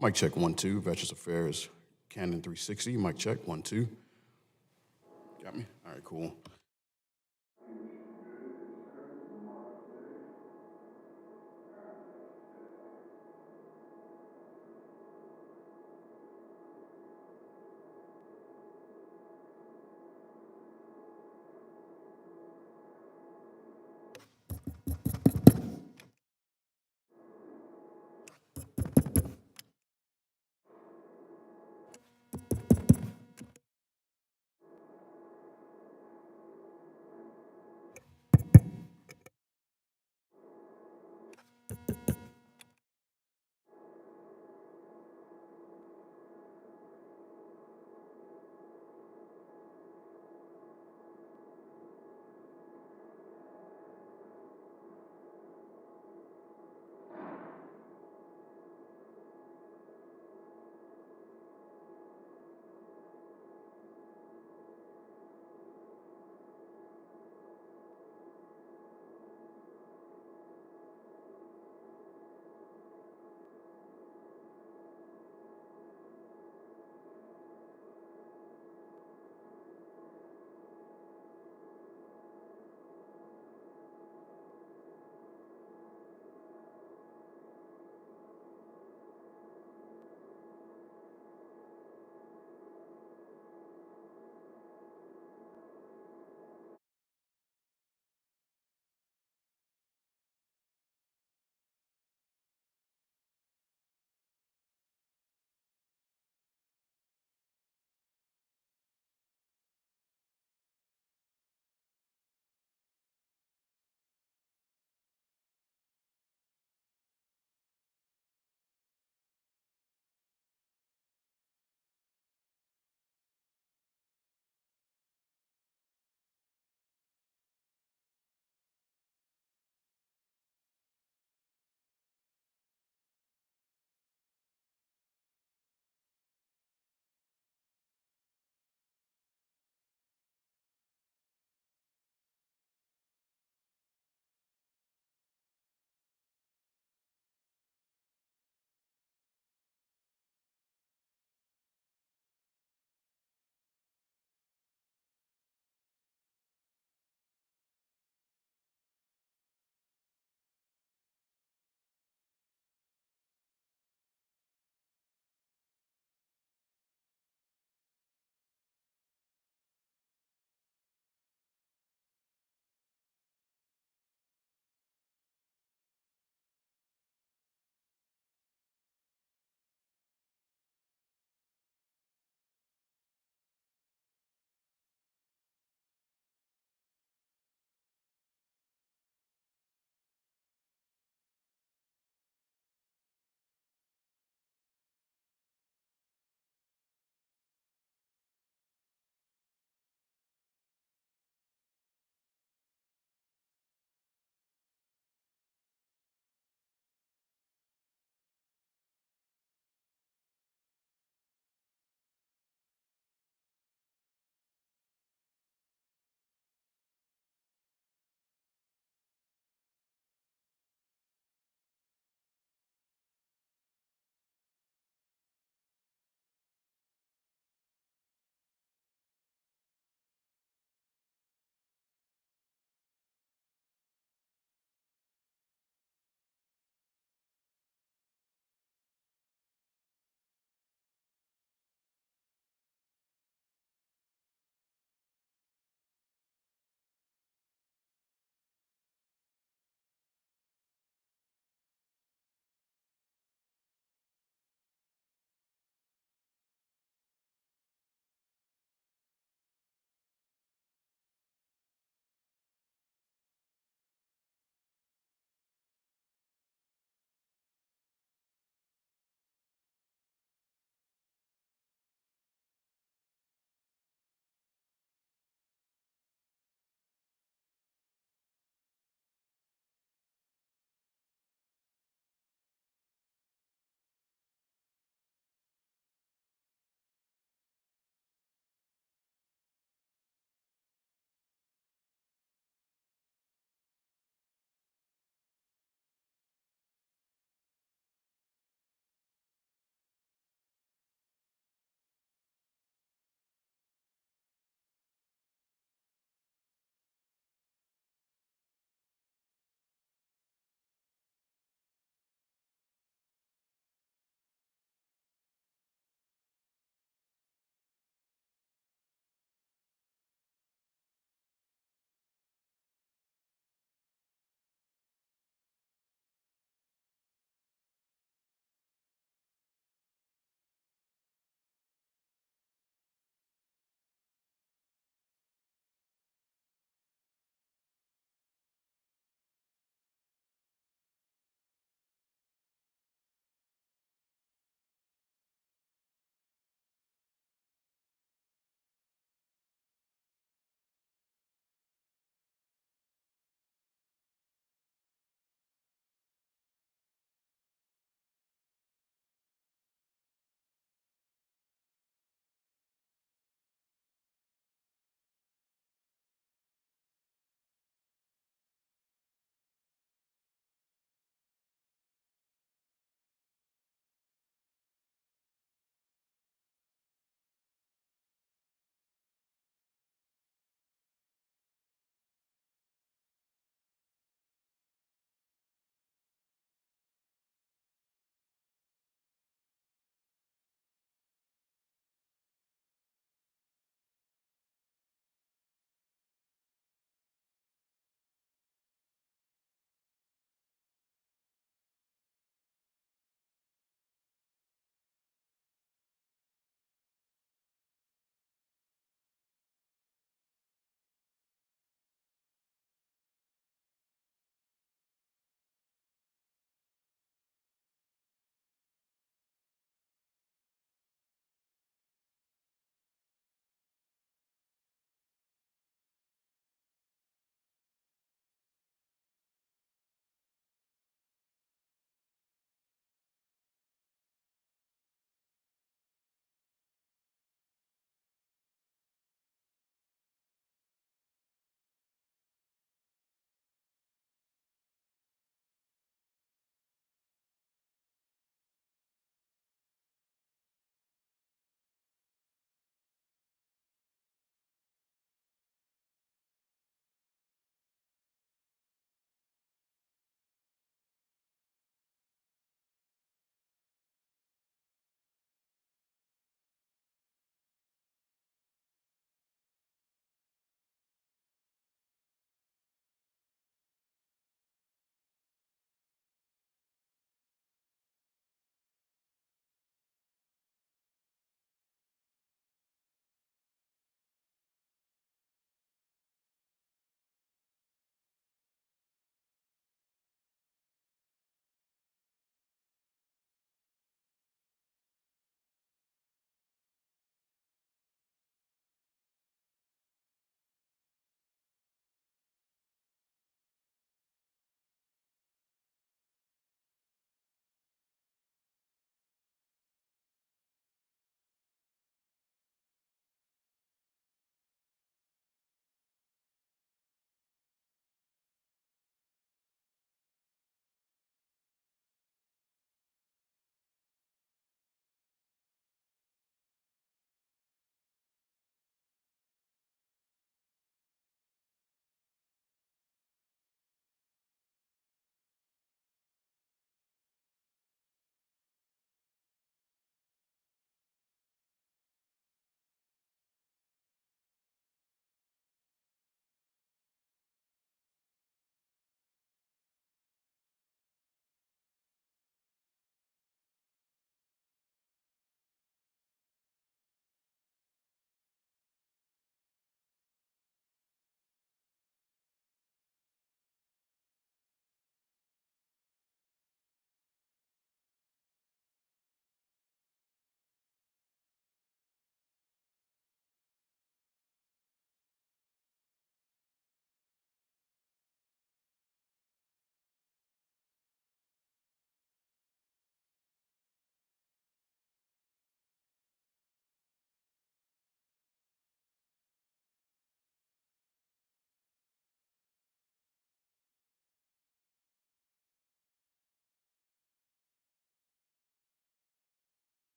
Mic check 1 2. Veterans Affairs, Canon 360. Mic check 1 2. Got me? All right, cool.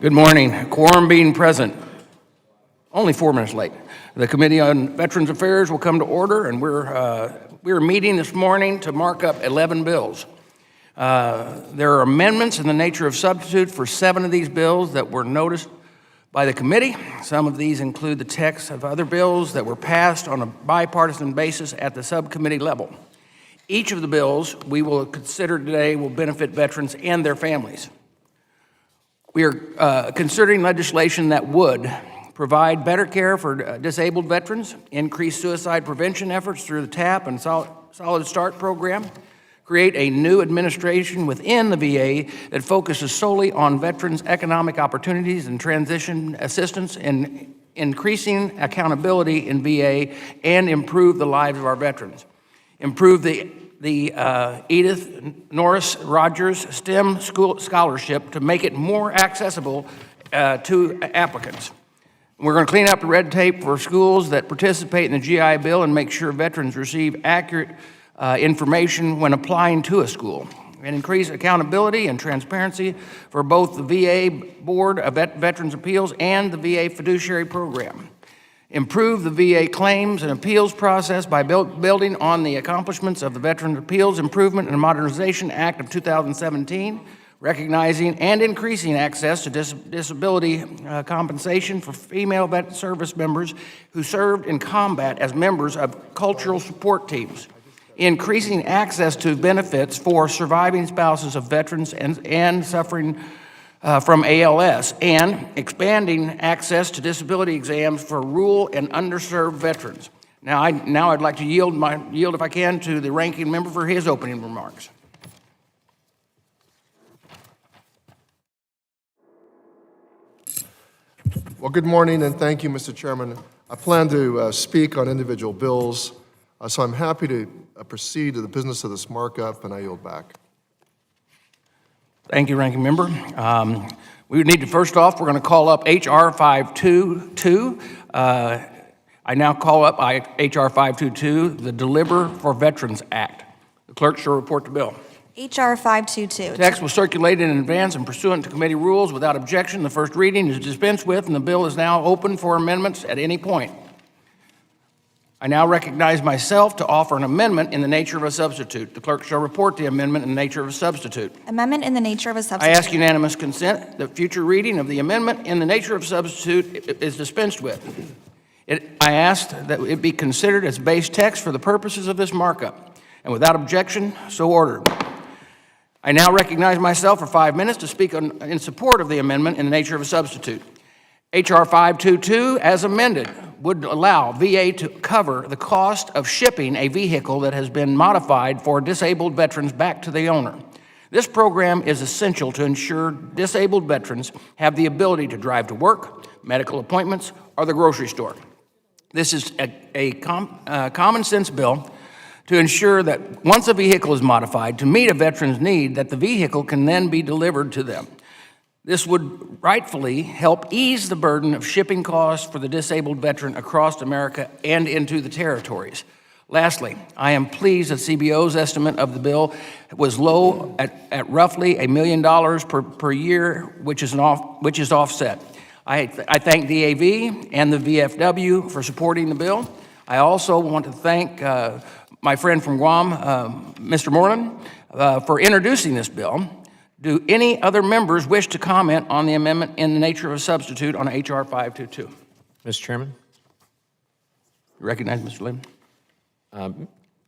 Good morning. Quorum being present. Only 4 minutes late. The Committee on Veterans Affairs will come to order, and we're meeting this morning to mark up 11 bills. There are amendments in the nature of substitute for 7 of these bills that were noticed by the committee. Some of these include the text of other bills that were passed on a bipartisan basis at the subcommittee level. Each of the bills we will consider today will benefit veterans and their families. We are considering legislation that would provide better care for disabled veterans, increase suicide prevention efforts through the TAP and Solid Start program, create a new administration within the VA that focuses solely on veterans' economic opportunities and transition assistance, and increasing accountability in VA, and improve the lives of our veterans. Improve the Edith Norris Rogers STEM School Scholarship to make it more accessible to applicants. We're going to clean up the red tape for schools that participate in the GI Bill and make sure veterans receive accurate information when applying to a school, and increase accountability and transparency for both the VA Board of Veterans Appeals and the VA Fiduciary Program. Improve the VA claims and appeals process by building on the accomplishments of the Veterans Appeals Improvement and Modernization Act of 2017, recognizing and increasing access to disability compensation for female vet service members who served in combat as members of cultural support teams. Increasing access to benefits for surviving spouses of veterans and suffering from ALS, and expanding access to disability exams for rural and underserved veterans. Now I'd like to yield if I can to the ranking member for his opening remarks. Well, good morning, and thank you, Mr. Chairman. I plan to speak on individual bills, so I'm happy to proceed to the business of this markup, and I yield back. Thank you, Ranking Member. We would need to, first off, we're going to call up H.R. 522. I now call up H.R. 522, the Deliver for Veterans Act. The clerk shall report the bill. H.R. 522. Text was circulated in advance and pursuant to committee rules without objection. The first reading is dispensed with, and the bill is now open for amendments at any point. I now recognize myself to offer an amendment in the nature of a substitute. The clerk shall report the amendment in the nature of a substitute. Amendment in the nature of a I substitute. ask unanimous consent that future reading of the amendment in the nature of substitute is dispensed with. I ask that it be considered as base text for the purposes of this markup, and without objection, so ordered. I now recognize myself for 5 minutes to speak in support of the amendment in the nature of a substitute. H.R. 522, as amended, would allow VA to cover the cost of shipping a vehicle that has been modified for disabled veterans back to the owner. This program is essential to ensure disabled veterans have the ability to drive to work, medical appointments, or the grocery store. This is a common sense bill to ensure that once a vehicle is modified to meet a veteran's need, that the vehicle can then be delivered to them. This would rightfully help ease the burden of shipping costs for the disabled veteran across America and into the territories. Lastly, I am pleased that CBO's estimate of the bill was low at roughly $1 million per year, which is offset. I thank DAV and the VFW for supporting the bill. I also want to thank my friend from Guam, Mr. Moreland, for introducing this bill. Do any other members wish to comment on the amendment in the nature of a substitute on H.R. 522? Mr. Chairman. You recognize Mr. Lynn?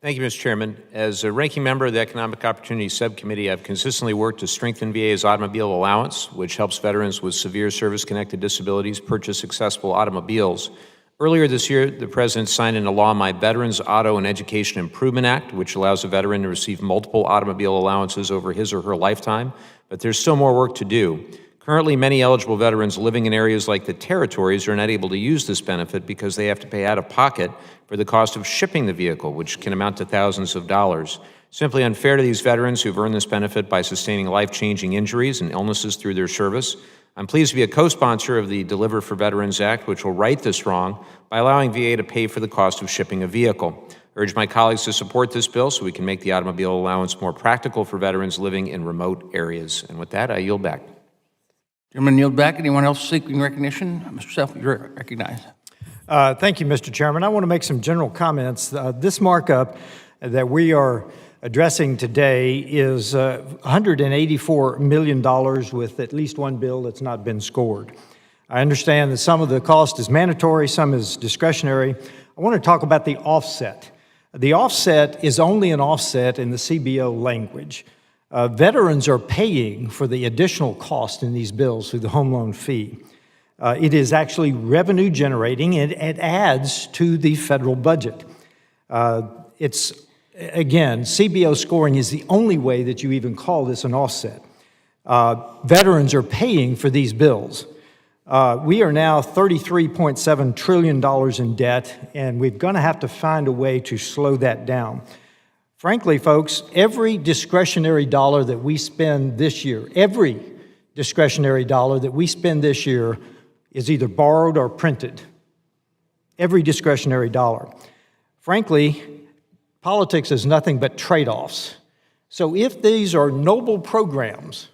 Thank you, Mr. Chairman. As a ranking member of the Economic Opportunity Subcommittee, I've consistently worked to strengthen VA's automobile allowance, which helps veterans with severe service-connected disabilities purchase accessible automobiles. Earlier this year, the President signed into law my Veterans Auto and Education Improvement Act, which allows a veteran to receive multiple automobile allowances over his or her lifetime, but there's still more work to do. Currently, many eligible veterans living in areas like the territories are not able to use this benefit because they have to pay out of pocket for the cost of shipping the vehicle, which can amount to thousands of dollars. Simply unfair to these veterans who've earned this benefit by sustaining life-changing injuries and illnesses through their service. I'm pleased to be a co-sponsor of the Deliver for Veterans Act, which will right this wrong by allowing VA to pay for the cost of shipping a vehicle. I urge my colleagues to support this bill so we can make the automobile allowance more practical for veterans living in remote areas. And with that, I yield back. Gentleman yield back. Anyone else seeking recognition? Mr. Self, you're recognized. Thank you, Mr. Chairman. I want to make some general comments. This markup that we are addressing today is $184 million with at least one bill that's not been scored. I understand that some of the cost is mandatory, some is discretionary. I want to talk about the offset. The offset is only an offset in the CBO language. Veterans are paying for the additional cost in these bills through the home loan fee. It is actually revenue generating, and it adds to the federal budget. Again, CBO scoring is the only way that you even call this an offset. Veterans are paying for these bills. We are now $33.7 trillion in debt, and we're going to have to find a way to slow that down. Frankly, folks, every discretionary dollar that we spend this year, every discretionary dollar that we spend this year is either borrowed or printed. Every discretionary dollar. Frankly, politics is nothing but trade-offs. So if these are noble programs,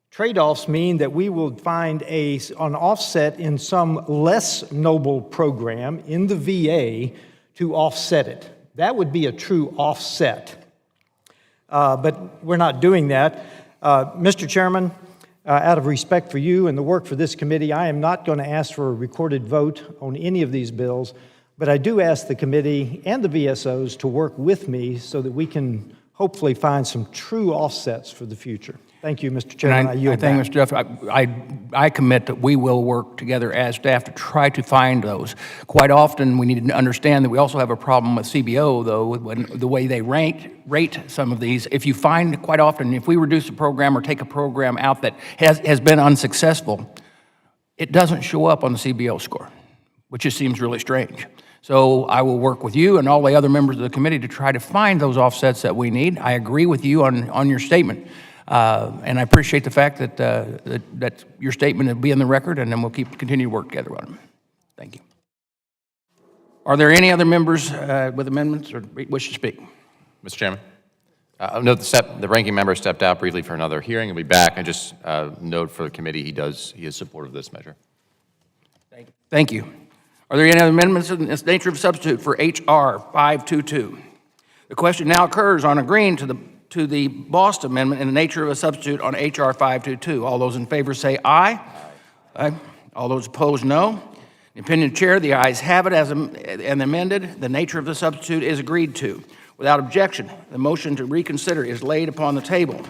trade-offs mean that we will find an offset in some less noble program in the VA to offset it. That would be a true offset. But we're not doing that. Mr. Chairman, out of respect for you and the work for this committee, I am not going to ask for a recorded vote on any of these bills, but I do ask the committee and the VSOs to work with me so that we can hopefully find some true offsets for the future. Thank you, Mr. Chairman. I yield thank back. Mr. Duff. I commit that we will work together as staff to try to find those. Quite often, we need to understand that we also have a problem with CBO, though, when the way they rate some of these. If you find, quite often, if we reduce a program or take a program out that has been unsuccessful, it doesn't show up on the CBO score, which just seems really strange. So I will work with you and all the other members of the committee to try to find those offsets that we need. I agree with you on your statement. And I appreciate the fact that your statement will be in the record, and then we'll continue to work together on it. Thank you. Are there any other members with amendments or wish to speak? Mr. Chairman, I'll note the ranking member stepped out briefly for another hearing. He'll be back. I just note for the committee he is supportive of this measure. Thank you. Are there any other amendments in this nature of substitute for H.R. 522? The question now occurs on agreeing to the Bost Amendment in the nature of a substitute on H.R. 522. All those in favor say aye. Aye. All those opposed, no. The opinion of the chair, the ayes have it as amended. The nature of the substitute is agreed to. Without objection, the motion to reconsider is laid upon the table.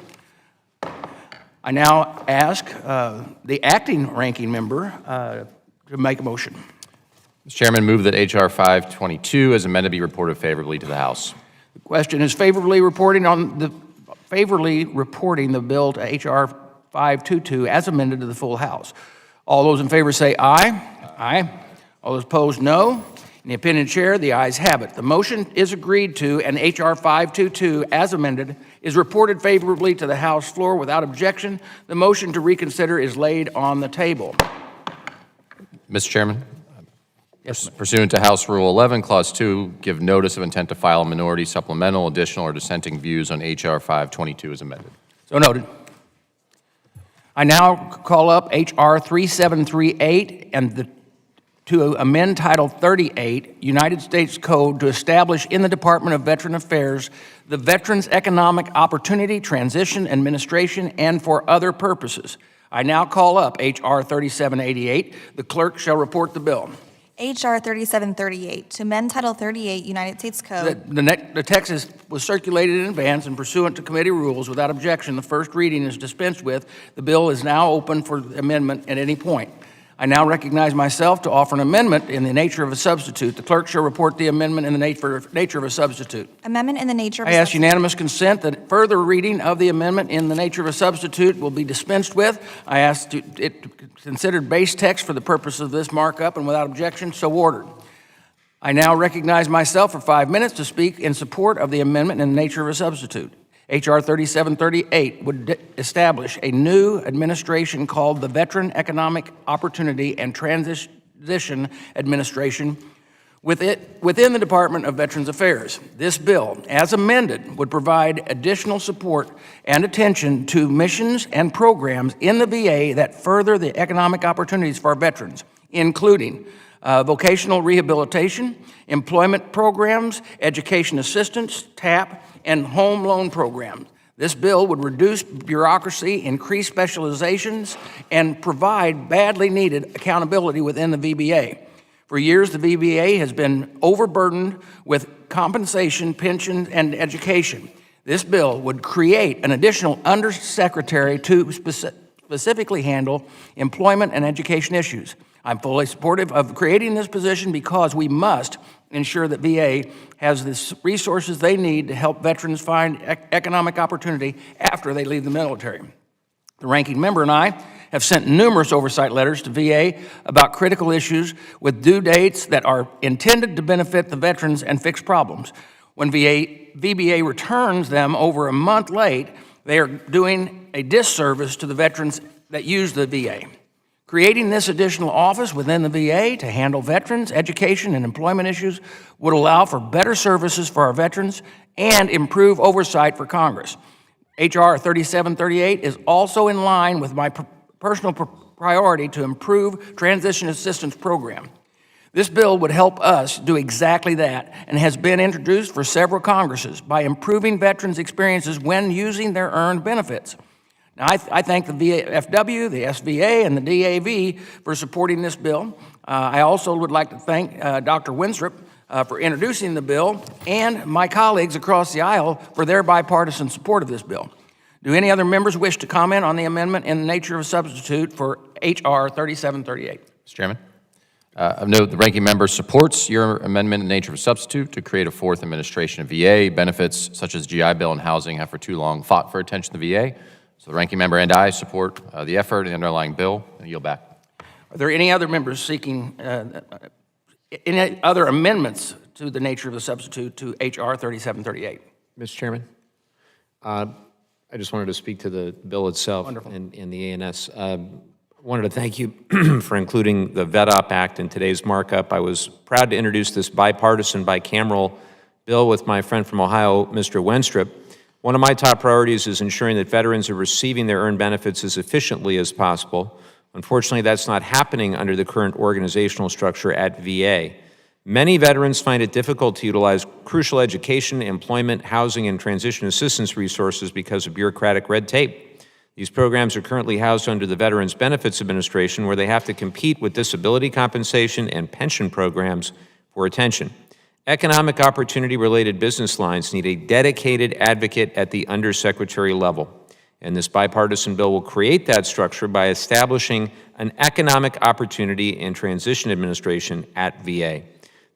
I now ask the acting ranking member to make a motion. Mr. Chairman, move that H.R. 522 as amended be reported favorably to the House. The question is favorably reporting the bill to H.R. 522 as amended to the full House. All those in favor say aye. Aye. All those opposed, no. In the opinion of the chair, the ayes have it. The motion is agreed to, and H.R. 522 as amended is reported favorably to the House floor without objection. The motion to reconsider is laid on the table. Mr. Chairman, Yes, pursuant to House Rule 11, Clause 2, give notice of intent to file minority, supplemental, additional, or dissenting views on H.R. 522 as amended. so noted. I now call up H.R. 3738 and to amend Title 38, United States Code, to establish in the Department of Veteran Affairs the Veterans Economic Opportunity Transition Administration and for other purposes. I now call up H.R. 3788. The clerk shall report the bill. H.R. 3738, to amend Title 38 United States Code. The text was circulated in advance and pursuant to committee rules without objection. The first reading is dispensed with. The bill is now open for amendment at any point. I now recognize myself to offer an amendment in the nature of a substitute. The clerk shall report the amendment in the nature of a substitute. Amendment in the nature of I a ask substitute. unanimous consent that further reading of the amendment in the nature of a substitute will be dispensed with. I ask it considered base text for the purpose of this markup, and without objection, so ordered. I now recognize myself for 5 minutes to speak in support of the amendment in the nature of a substitute. H.R. 3738 would establish a new administration called the Veteran Economic Opportunity and Transition Administration, within the Department of Veterans Affairs. This bill, as amended, would provide additional support and attention to missions and programs in the VA that further the economic opportunities for our veterans, including vocational rehabilitation, employment programs, education assistance, TAP, and home loan programs. This bill would reduce bureaucracy, increase specializations, and provide badly needed accountability within the VBA. For years, the VBA has been overburdened with compensation, pension, and education. This bill would create an additional undersecretary to specifically handle employment and education issues. I'm fully supportive of creating this position because we must ensure that VA has the resources they need to help veterans find economic opportunity after they leave the military. The ranking member and I have sent numerous oversight letters to VA about critical issues with due dates that are intended to benefit the veterans and fix problems. When VBA returns them over a month late, they are doing a disservice to the veterans that use the VA. Creating this additional office within the VA to handle veterans, education, and employment issues would allow for better services for our veterans and improve oversight for Congress. H.R. 3738 is also in line with my personal priority to improve transition assistance program. This bill would help us do exactly that and has been introduced for several Congresses by improving veterans' experiences when using their earned benefits. Now, I thank the VFW, the SVA, and the DAV for supporting this bill. I also would like to thank Dr. Winstrup for introducing the bill and my colleagues across the aisle for their bipartisan support of this bill. Do any other members wish to comment on the amendment in the nature of a substitute for H.R. 3738? Mr. Chairman, of note, the ranking member supports your amendment in nature of a substitute to create a fourth administration of VA. Benefits such as GI Bill and housing have for too long fought for attention to the VA. So the ranking member and I support the effort and the underlying bill, and yield back. Are there any other members seeking any other amendments to the nature of the substitute to H.R. 3738? Mr. Chairman, I just wanted to speak to the bill itself. Wonderful. And the ANS. I wanted to thank you for including the VEDOP Act in today's markup. I was proud to introduce this bipartisan, bicameral bill with my friend from Ohio, Mr. Wenstrup. One of my top priorities is ensuring that veterans are receiving their earned benefits as efficiently as possible. Unfortunately, that's not happening under the current organizational structure at VA. Many veterans find it difficult to utilize crucial education, employment, housing, and transition assistance resources because of bureaucratic red tape. These programs are currently housed under the Veterans Benefits Administration, where they have to compete with disability compensation and pension programs for attention. Economic opportunity-related business lines need a dedicated advocate at the undersecretary level. And this bipartisan bill will create that structure by establishing an Economic Opportunity and Transition Administration at VA.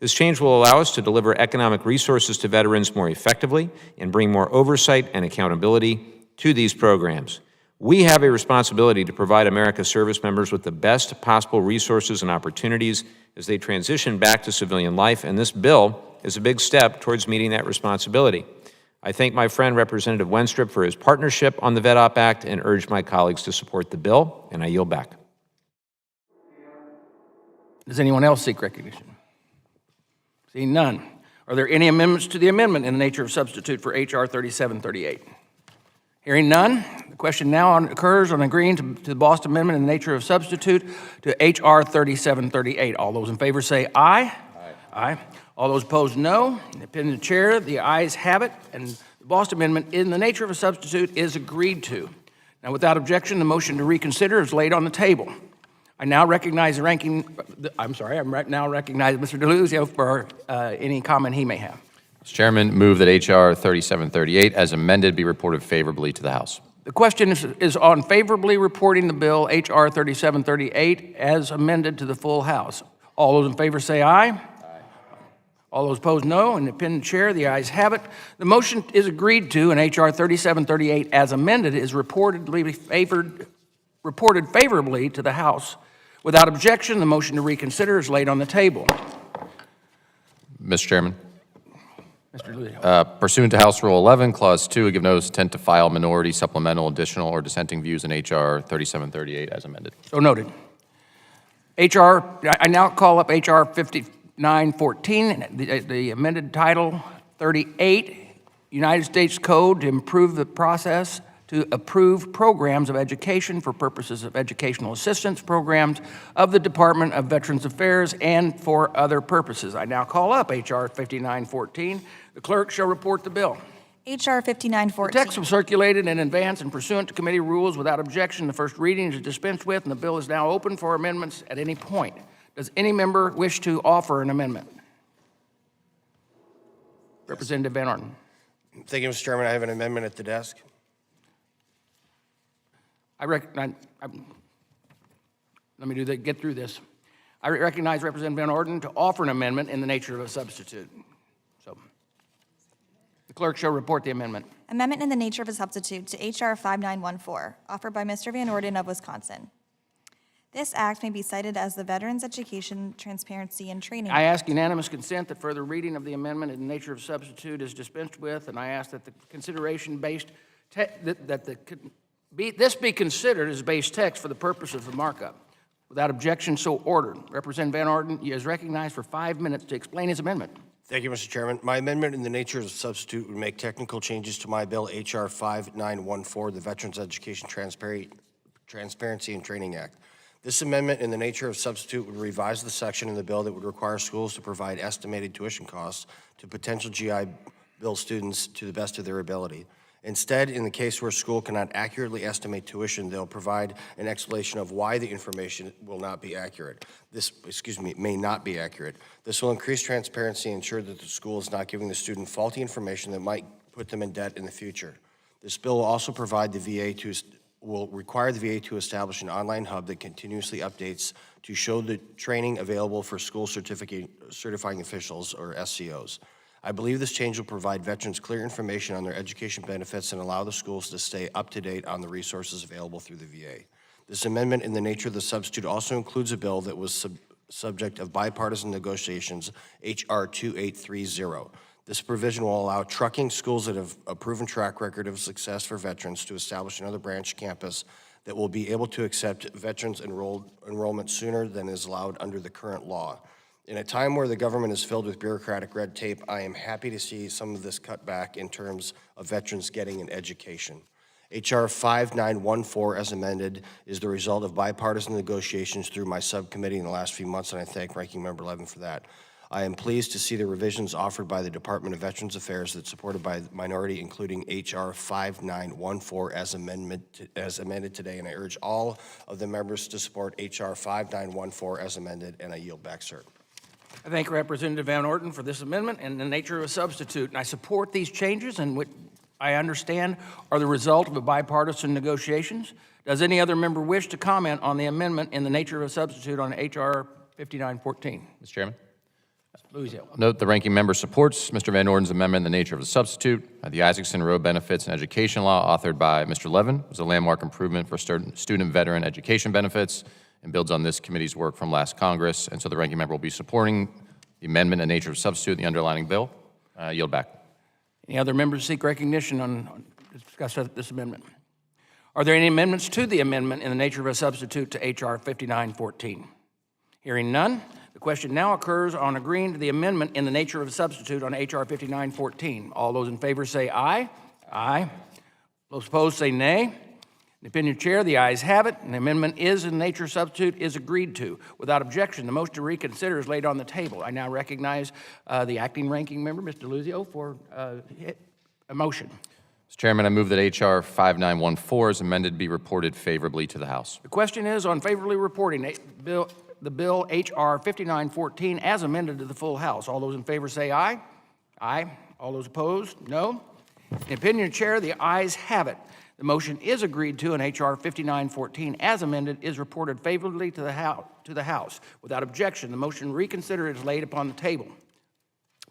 This change will allow us to deliver economic resources to veterans more effectively and bring more oversight and accountability to these programs. We have a responsibility to provide America's service members with the best possible resources and opportunities as they transition back to civilian life, and this bill is a big step towards meeting that responsibility. I thank my friend Representative Wenstrup for his partnership on the VEDOP Act and urge my colleagues to support the bill, and I yield back. Does anyone else seek recognition? Seeing none. Are there any amendments to the amendment in the nature of substitute for H.R. 3738? Hearing none, the question now occurs on agreeing to the Boston Amendment in the nature of substitute to H.R. 3738. All those in favor say aye. Aye. Aye. All those opposed, no. Independent chair, the ayes have it, and the Boston Amendment in the nature of a substitute is agreed to. Now, without objection, the motion to reconsider is laid on the table. I now recognize the ranking, now recognize Mr. DeLuzio for any comment he may have. Mr. Chairman, move that H.R. 3738 as amended be reported favorably to the House. The question is on favorably reporting the bill H.R. 3738 as amended to the full House. All those in favor say aye. Aye. All those opposed, no. Independent chair, the ayes have it. The motion is agreed to, and H.R. 3738 as amended is reported favorably to the House. Without objection, the motion to reconsider is laid on the table. Mr. Chairman. Mr. DeLuzio. Pursuant to House Rule 11, Clause 2, I give notice of intent to file minority, supplemental, additional, or dissenting views in H.R. 3738 as amended. So noted. I now call up H.R. 59 5914, the amended Title 38, United States Code to improve the process to approve programs of education for purposes of educational assistance programs of the Department of Veterans Affairs and for other purposes. I now call up H.R. 5914. The clerk shall report the bill. H.R. 5914. The text was circulated in advance and pursuant to committee rules without objection. The first reading is dispensed with, and the bill is now open for amendments at any point. Does any member wish to offer an amendment? Representative Van Orten. Thank you, Mr. Chairman. I have an amendment at the desk. Let me get through this. I recognize Representative Van Orten to offer an amendment in the nature of a substitute. So, the clerk shall report the amendment. Amendment in the nature of a substitute to H.R. 5914, offered by Mr. Van Orden of Wisconsin. This act may be cited as the Veterans Education Transparency and Training. I ask unanimous consent that further reading of the amendment in the nature of substitute is dispensed with, and I ask that the consideration based this be considered as base text for the purpose of the markup. Without objection, so ordered. Representative Van Orten is recognized for 5 minutes to explain his amendment. Thank you, Mr. Chairman. My amendment in the nature of a substitute would make technical changes to my bill, H.R. 5914, the Veterans Education Transparency and Training Act. This amendment in the nature of substitute would revise the section in the bill that would require schools to provide estimated tuition costs to potential GI Bill students to the best of their ability. Instead, in the case where a school cannot accurately estimate tuition, they'll provide an explanation of why the information will not be accurate. May not be accurate. This will increase transparency and ensure that the school is not giving the student faulty information that might put them in debt in the future. This bill will also provide will require the VA to establish an online hub that continuously updates to show the training available for school certifying officials, or SCOs. I believe this change will provide veterans clear information on their education benefits and allow the schools to stay up to date on the resources available through the VA. This amendment in the nature of the substitute also includes a bill that was subject of bipartisan negotiations, H.R. 2830. This provision will allow trucking schools that have a proven track record of success for veterans to establish another branch campus that will be able to accept veterans enrollment sooner than is allowed under the current law. In a time where the government is filled with bureaucratic red tape, I am happy to see some of this cut back in terms of veterans getting an education. H.R. 5914, as amended, is the result of bipartisan negotiations through my subcommittee in the last few months, and I thank Ranking Member Levin for that. I am pleased to see the revisions offered by the Department of Veterans Affairs that's supported by the minority, including H.R. 5914 as amended today, and I urge all of the members to support H.R. 5914 as amended, and I yield back, sir. I thank Representative Van Orten for this amendment in the nature of a substitute, and I support these changes, and what I understand are the result of a bipartisan negotiations. Does any other member wish to comment on the amendment in the nature of a substitute on H.R. 5914? Mr. Chairman. Louisiana. Note the ranking member supports Mr. Van Orden's amendment in the nature of a substitute. The Isaacson Road Benefits and Education Law, authored by Mr. Levin, was a landmark improvement for student veteran education benefits and builds on this committee's work from last Congress. And so the ranking member will be supporting the amendment in the nature of a substitute in the underlining bill. Yield back. Any other members seek recognition on discuss this amendment? Are there any amendments to the amendment in the nature of a substitute to H.R. 5914? Hearing none, the question now occurs on agreeing to the amendment in the nature of a substitute on H.R. 5914. All those in favor say aye. Aye. Those opposed say nay. In the opinion of the chair, the ayes have it, and the amendment is in nature substitute is agreed to. Without objection, the motion to reconsider is laid on the table. I now recognize the acting ranking member, Mr. Luzio, for a motion. Mr. Chairman, I move that H.R. 5914 as amended be reported favorably to the House. The question is on favorably reporting the bill H.R. 5914 as amended to the full House. All those in favor say aye. Aye. All those opposed, no. In the opinion of the chair, the ayes have it. The motion is agreed to, and H.R. 5914 as amended is reported favorably to the House. Without objection, the motion to reconsider is laid upon the table.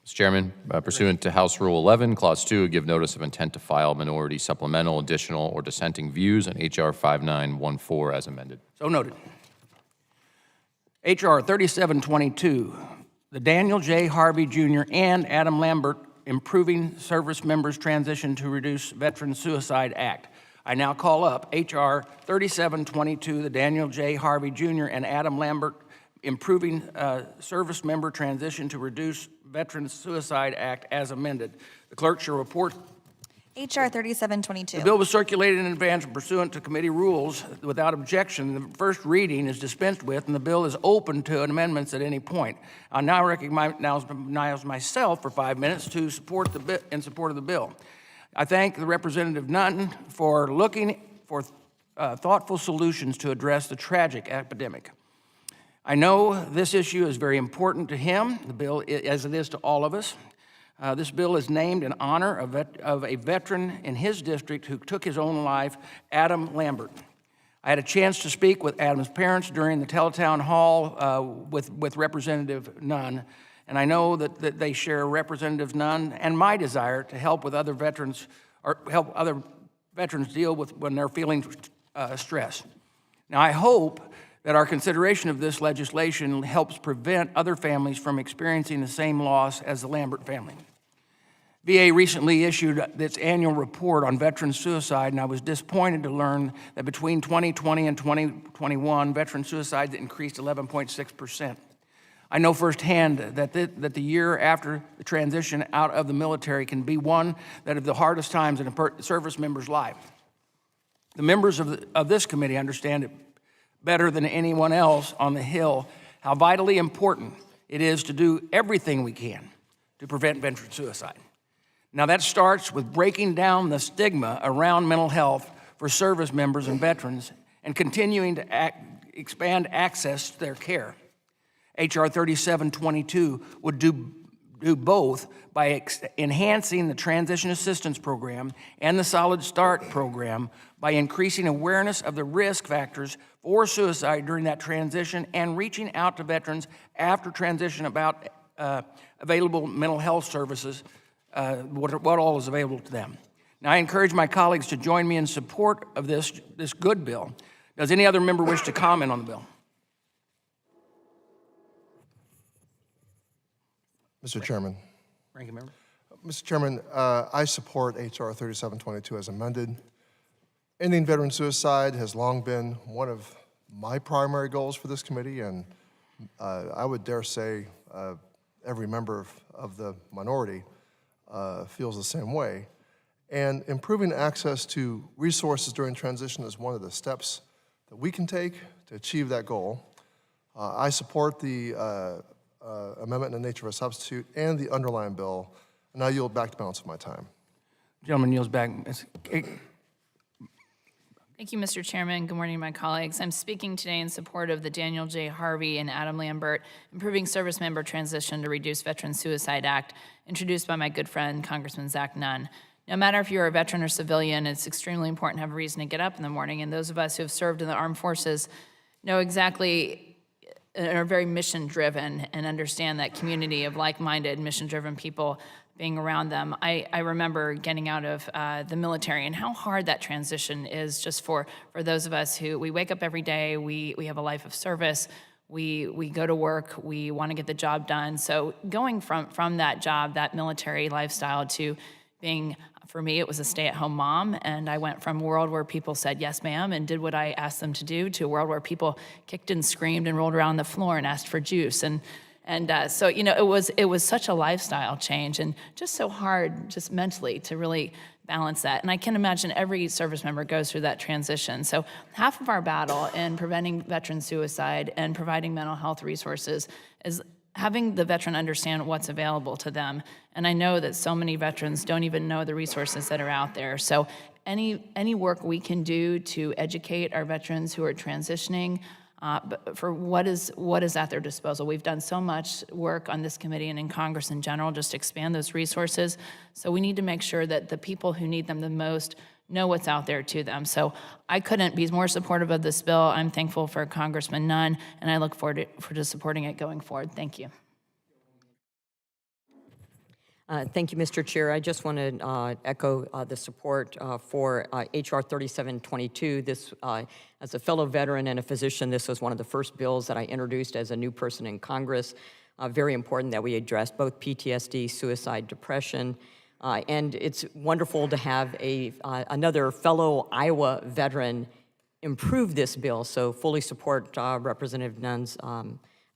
Mr. Chairman, pursuant to House Rule 11, Clause 2, give notice of intent to file minority supplemental, additional, or dissenting views on H.R. 5914 as amended. So noted. H.R. 3722, the Daniel J. Harvey Jr. and Adam Lambert Improving Service Members Transition to Reduce Veteran Suicide Act. I now call up H.R. 3722, the Daniel J. Harvey Jr. and Adam Lambert Improving Service Member Transition to Reduce Veteran Suicide Act as amended. The clerk shall report. H.R. 3722. The bill was circulated in advance pursuant to committee rules without objection. The first reading is dispensed with, and the bill is open to amendments at any point. I now recognize myself for 5 minutes to support in support of the bill. I thank the Representative Nunn for looking for thoughtful solutions to address the tragic epidemic. I know this issue is very important to him, the bill, as it is to all of us. This bill is named in honor of a veteran in his district who took his own life, Adam Lambert. I had a chance to speak with Adam's parents during the teletown hall with Representative Nunn, and I know that they share Representative Nunn and my desire to help with other veterans, or help other veterans deal with when they're feeling stress. Now, I hope that our consideration of this legislation helps prevent other families from experiencing the same loss as the Lambert family. VA recently issued its annual report on veteran suicide, and I was disappointed to learn that between 2020 and 2021, veteran suicides increased 11.6%. I know firsthand that the year after the transition out of the military can be one that of the hardest times in a service member's life. The members of this committee understand it better than anyone else on the Hill how vitally important it is to do everything we can to prevent veteran suicide. Now, that starts with breaking down the stigma around mental health for service members and veterans and continuing to expand access to their care. H.R. 3722 would do both by enhancing the Transition Assistance Program and the Solid Start Program by increasing awareness of the risk factors for suicide during that transition and reaching out to veterans after transition about available mental health services, what all is available to them. Now, I encourage my colleagues to join me in support of this good bill. Does any other member wish to comment on the bill? Mr. Chairman. Ranking member. Mr. Chairman, I support H.R. 3722 as amended. Ending veteran suicide has long been one of my primary goals for this committee, and I would dare say every member of the minority feels the same way. And improving access to resources during transition is one of the steps that we can take to achieve that goal. I support the amendment in the nature of a substitute and the underlying bill, and I yield back the balance of my time. Gentleman yields back. Ms. Kate. Thank you, Mr. Chairman. Good morning, my colleagues. I'm speaking today in support of the Daniel J. Harvey and Adam Lambert Improving Service Member Transition to Reduce Veteran Suicide Act, introduced by my good friend, Congressman Zach Nunn. No matter if you're a veteran or civilian, it's extremely important to have a reason to get up in the morning, and those of us who have served in the armed forces know exactly, are very mission-driven and understand that community of like-minded, mission-driven people being around them. I remember getting out of the military and how hard that transition is just for those of us who, we wake up every day, we have a life of service, we go to work, we want to get the job done. So going from that job, that military lifestyle, to being, for me, it was a stay-at-home mom, and I went from a world where people said, yes, ma'am, and did what I asked them to do, to a world where people kicked and screamed and rolled around the floor and asked for juice. And so, you know, it was such a lifestyle change, and just so hard, just mentally, to really balance that. And I can imagine every service member goes through that transition. So half of our battle in preventing veteran suicide and providing mental health resources is having the veteran understand what's available to them. And I know that so many veterans don't even know the resources that are out there. So any work we can do to educate our veterans who are transitioning for what is at their disposal. We've done so much work on this committee and in Congress in general just to expand those resources. So we need to make sure that the people who need them the most know what's out there to them. So I couldn't be more supportive of this bill. I'm thankful for Congressman Nunn, and I look forward to supporting it going forward. Thank you. Thank you, Mr. Chair. I just want to echo the support for H.R. 3722. This, as a fellow veteran and a physician, this was one of the first bills that I introduced as a new person in Congress. Very important that we address both PTSD, suicide, depression, and it's wonderful to have another fellow Iowa veteran improve this bill. So fully support Representative Nunn's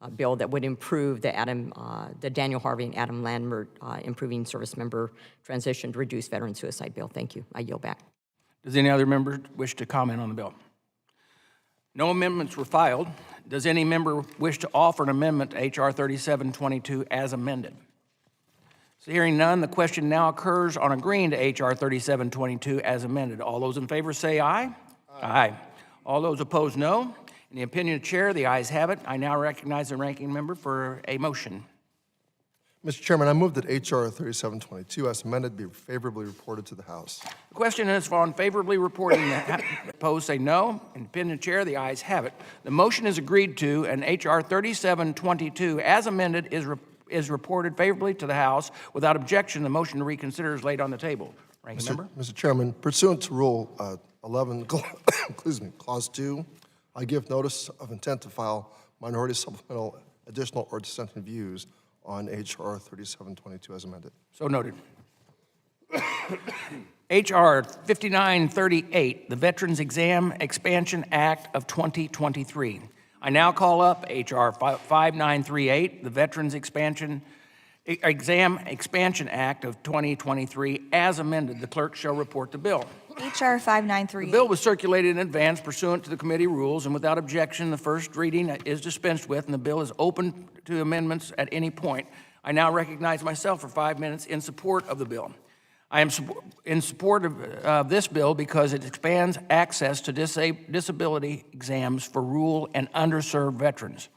bill that would improve the Daniel Harvey and Adam Lambert Improving Service Member Transition to Reduce Veteran Suicide bill. Thank you. I yield back. Does any other member wish to comment on the bill? No amendments were filed. Does any member wish to offer an amendment to H.R. 3722 as amended? So hearing none, the question now occurs on agreeing to H.R. 3722 as amended. All those in favor say aye. Aye. All those opposed, no. In the opinion of the chair, the ayes have it. I now recognize the ranking member for a motion. Mr. Chairman, I move that H.R. 3722 as amended be favorably reported to the House. The question is on favorably reporting. The opposed say no. In the opinion of the chair, the ayes have it. The motion is agreed to, and H.R. 3722 as amended is reported favorably to the House. Without objection, the motion to reconsider is laid on the table. Ranking member? Mr. Chairman, pursuant to Rule 11, excuse me, Clause 2, I give notice of intent to file minority supplemental, additional, or dissenting views on H.R. 3722 as amended. So noted. H.R. 5938, the Veterans Exam Expansion Act of 2023. I now call up H.R. 5938, the Veterans Exam Expansion Act of 2023 as amended. The clerk shall report the bill. H.R. The 5938. bill was circulated in advance pursuant to the committee rules, and without objection, the first reading is dispensed with, and the bill is open to amendments at any point. I now recognize myself for 5 minutes in support of the bill. I am in support of this bill because it expands access to disability exams for rural and underserved veterans.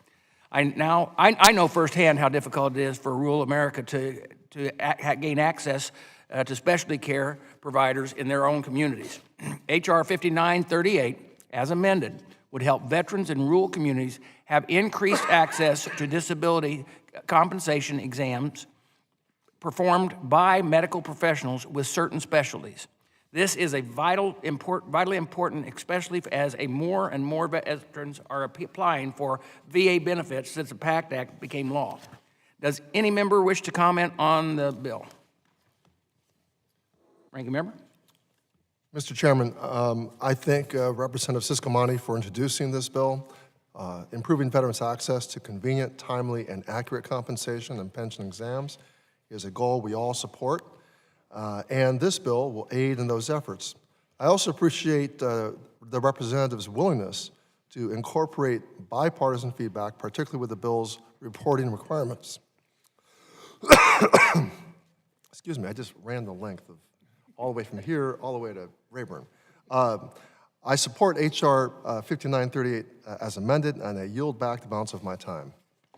I know firsthand how difficult it is for rural America to gain access to specialty care providers in their own communities. H.R. 5938, as amended, would help veterans in rural communities have increased access to disability compensation exams performed by medical professionals with certain specialties. This is a vitally important, especially as more and more veterans are applying for VA benefits since the PACT Act became law. Does any member wish to comment on the bill? Ranking member? Mr. Chairman, I thank Representative Siscomani for introducing this bill. Improving veterans' access to convenient, timely, and accurate compensation and pension exams is a goal we all support, and this bill will aid in those efforts. I also appreciate the representative's willingness to incorporate bipartisan feedback, particularly with the bill's reporting requirements. Excuse me, I just ran the length of all the way from here all the way to Rayburn. I support H.R. 5938 as amended, and I yield back the balance of my time.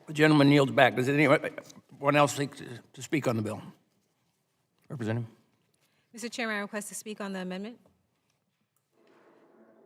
The gentleman yields back. Does anyone else seek to speak on the bill? Representative? Mr. Chairman, I request to speak on the amendment.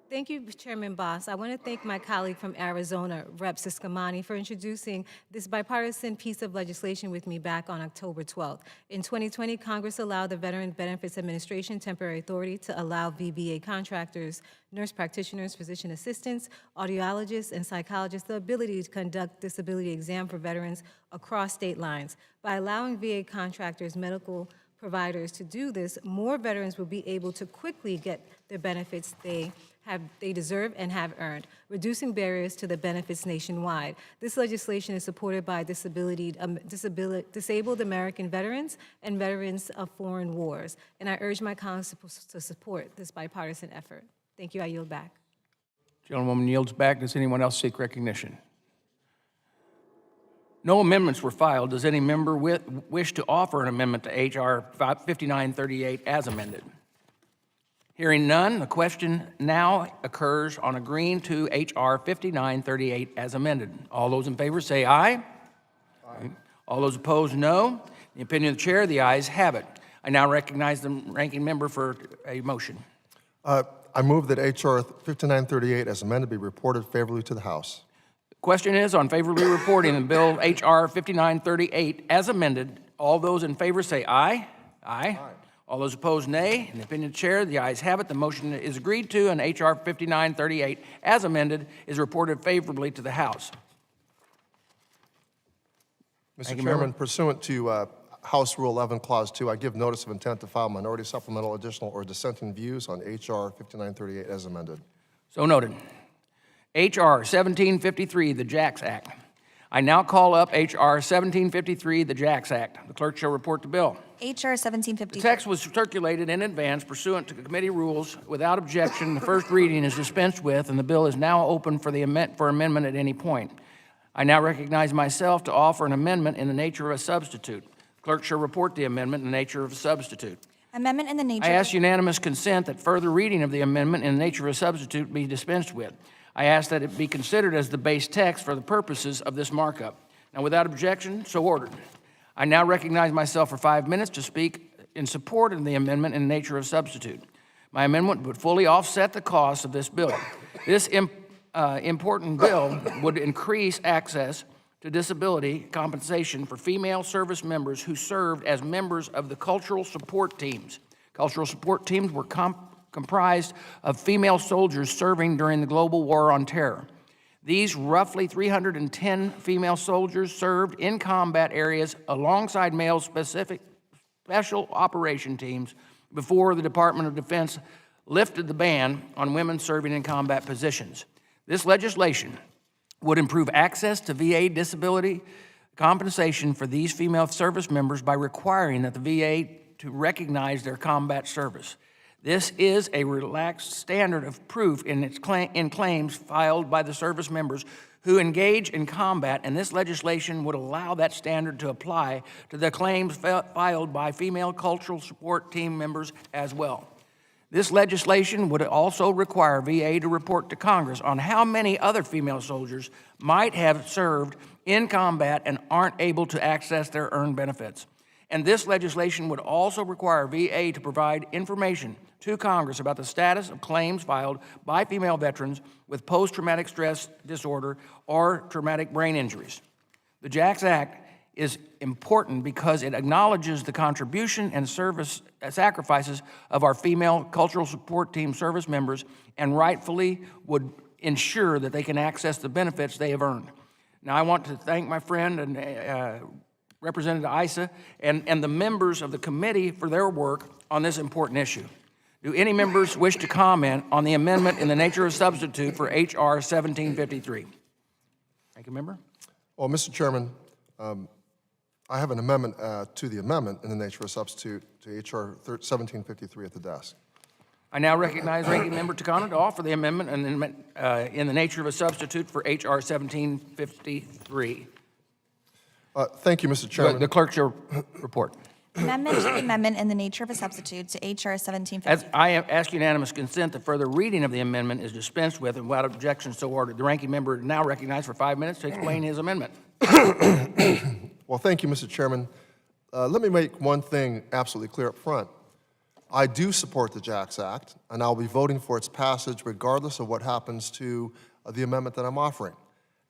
Thank you, Chairman Boss. I want to thank my colleague from Arizona, Rep. Siscomani, for introducing this bipartisan piece of legislation with me back on October 12th. In 2020, Congress allowed the Veteran Benefits Administration temporary authority to allow VBA contractors, nurse practitioners, physician assistants, audiologists, and psychologists the ability to conduct disability exam for veterans across state lines. By allowing VA contractors, medical providers to do this, more veterans will be able to quickly get the benefits they deserve and have earned, reducing barriers to the benefits nationwide. This legislation is supported by disabled American veterans and veterans of foreign wars, and I urge my colleagues to support this bipartisan effort. Thank you. I yield back. Gentlewoman yields back. Does anyone else seek recognition? No amendments were filed. Does any member wish to offer an amendment to H.R. 5938 as amended? Hearing none, the question now occurs on agreeing to H.R. 5938 as amended. All those in favor say aye. Aye. All those opposed, no. In the opinion of the chair, the ayes have it. I now recognize the ranking member for a motion. I move that H.R. 5938 as amended be reported favorably to the House. The question is on favorably reporting the bill H.R. 5938 as amended. All those in favor say aye. Aye. Aye. All those opposed, nay. In the opinion of the chair, the ayes have it. The motion is agreed to, and H.R. 5938, as amended, is reported favorably to the House. Mr. Chairman, pursuant to House Rule 11, Clause 2, I give notice of intent to file minority supplemental, additional, or dissenting views on H.R. 5938 as amended. So noted. H.R. 1753, the JAX Act. I now call up H.R. 1753, the JAX Act. The clerk shall report the bill. H.R. The 1753. text was circulated in advance pursuant to committee rules. Without objection, the first reading is dispensed with, and the bill is now open for amendment at any point. I now recognize myself to offer an amendment in the nature of a substitute. Clerk shall report the amendment in the nature of a substitute. Amendment in the nature I ask unanimous consent that further reading of the amendment in the nature of a substitute be dispensed with. I ask that it be considered as the base text for the purposes of this markup. Now, without objection, so ordered. I now recognize myself for 5 minutes to speak in support of the amendment in the nature of substitute. My amendment would fully offset the cost of this bill. This important bill would increase access to disability compensation for female service members who served as members of the cultural support teams. Cultural support teams were comprised of female soldiers serving during the global war on terror. These roughly 310 female soldiers served in combat areas alongside male special operation teams before the Department of Defense lifted the ban on women serving in combat positions. This legislation would improve access to VA disability compensation for these female service members by requiring that the VA to recognize their combat service. This is a relaxed standard of proof in claims filed by the service members who engage in combat, and this legislation would allow that standard to apply to the claims filed by female cultural support team members as well. This legislation would also require VA to report to Congress on how many other female soldiers might have served in combat and aren't able to access their earned benefits. And this legislation would also require VA to provide information to Congress about the status of claims filed by female veterans with post-traumatic stress disorder or traumatic brain injuries. The JAX Act is important because it acknowledges the contribution and sacrifices of our female cultural support team service members and rightfully would ensure that they can access the benefits they have earned. Now, I want to thank my friend and Representative Issa and the members of the committee for their work on this important issue. Do any members wish to comment on the amendment in the nature of substitute for H.R. 1753? Thank you, member. Well, Mr. Chairman, I have an amendment to the amendment in the nature of substitute to H.R. 1753 at the desk. I now recognize Ranking Member Takano to offer the amendment in the nature of a substitute for H.R. 1753. Thank you, Mr. Chairman. The clerk shall report. Amendment to the amendment in the nature of a substitute to H.R. 1753. As I ask unanimous consent, the further reading of the amendment is dispensed with, and without objection, so ordered. The ranking member is now recognized for 5 minutes to explain his amendment. Well, thank you, Mr. Chairman. Let me make one thing absolutely clear up front. I do support the JAX Act, and I'll be voting for its passage regardless of what happens to the amendment that I'm offering.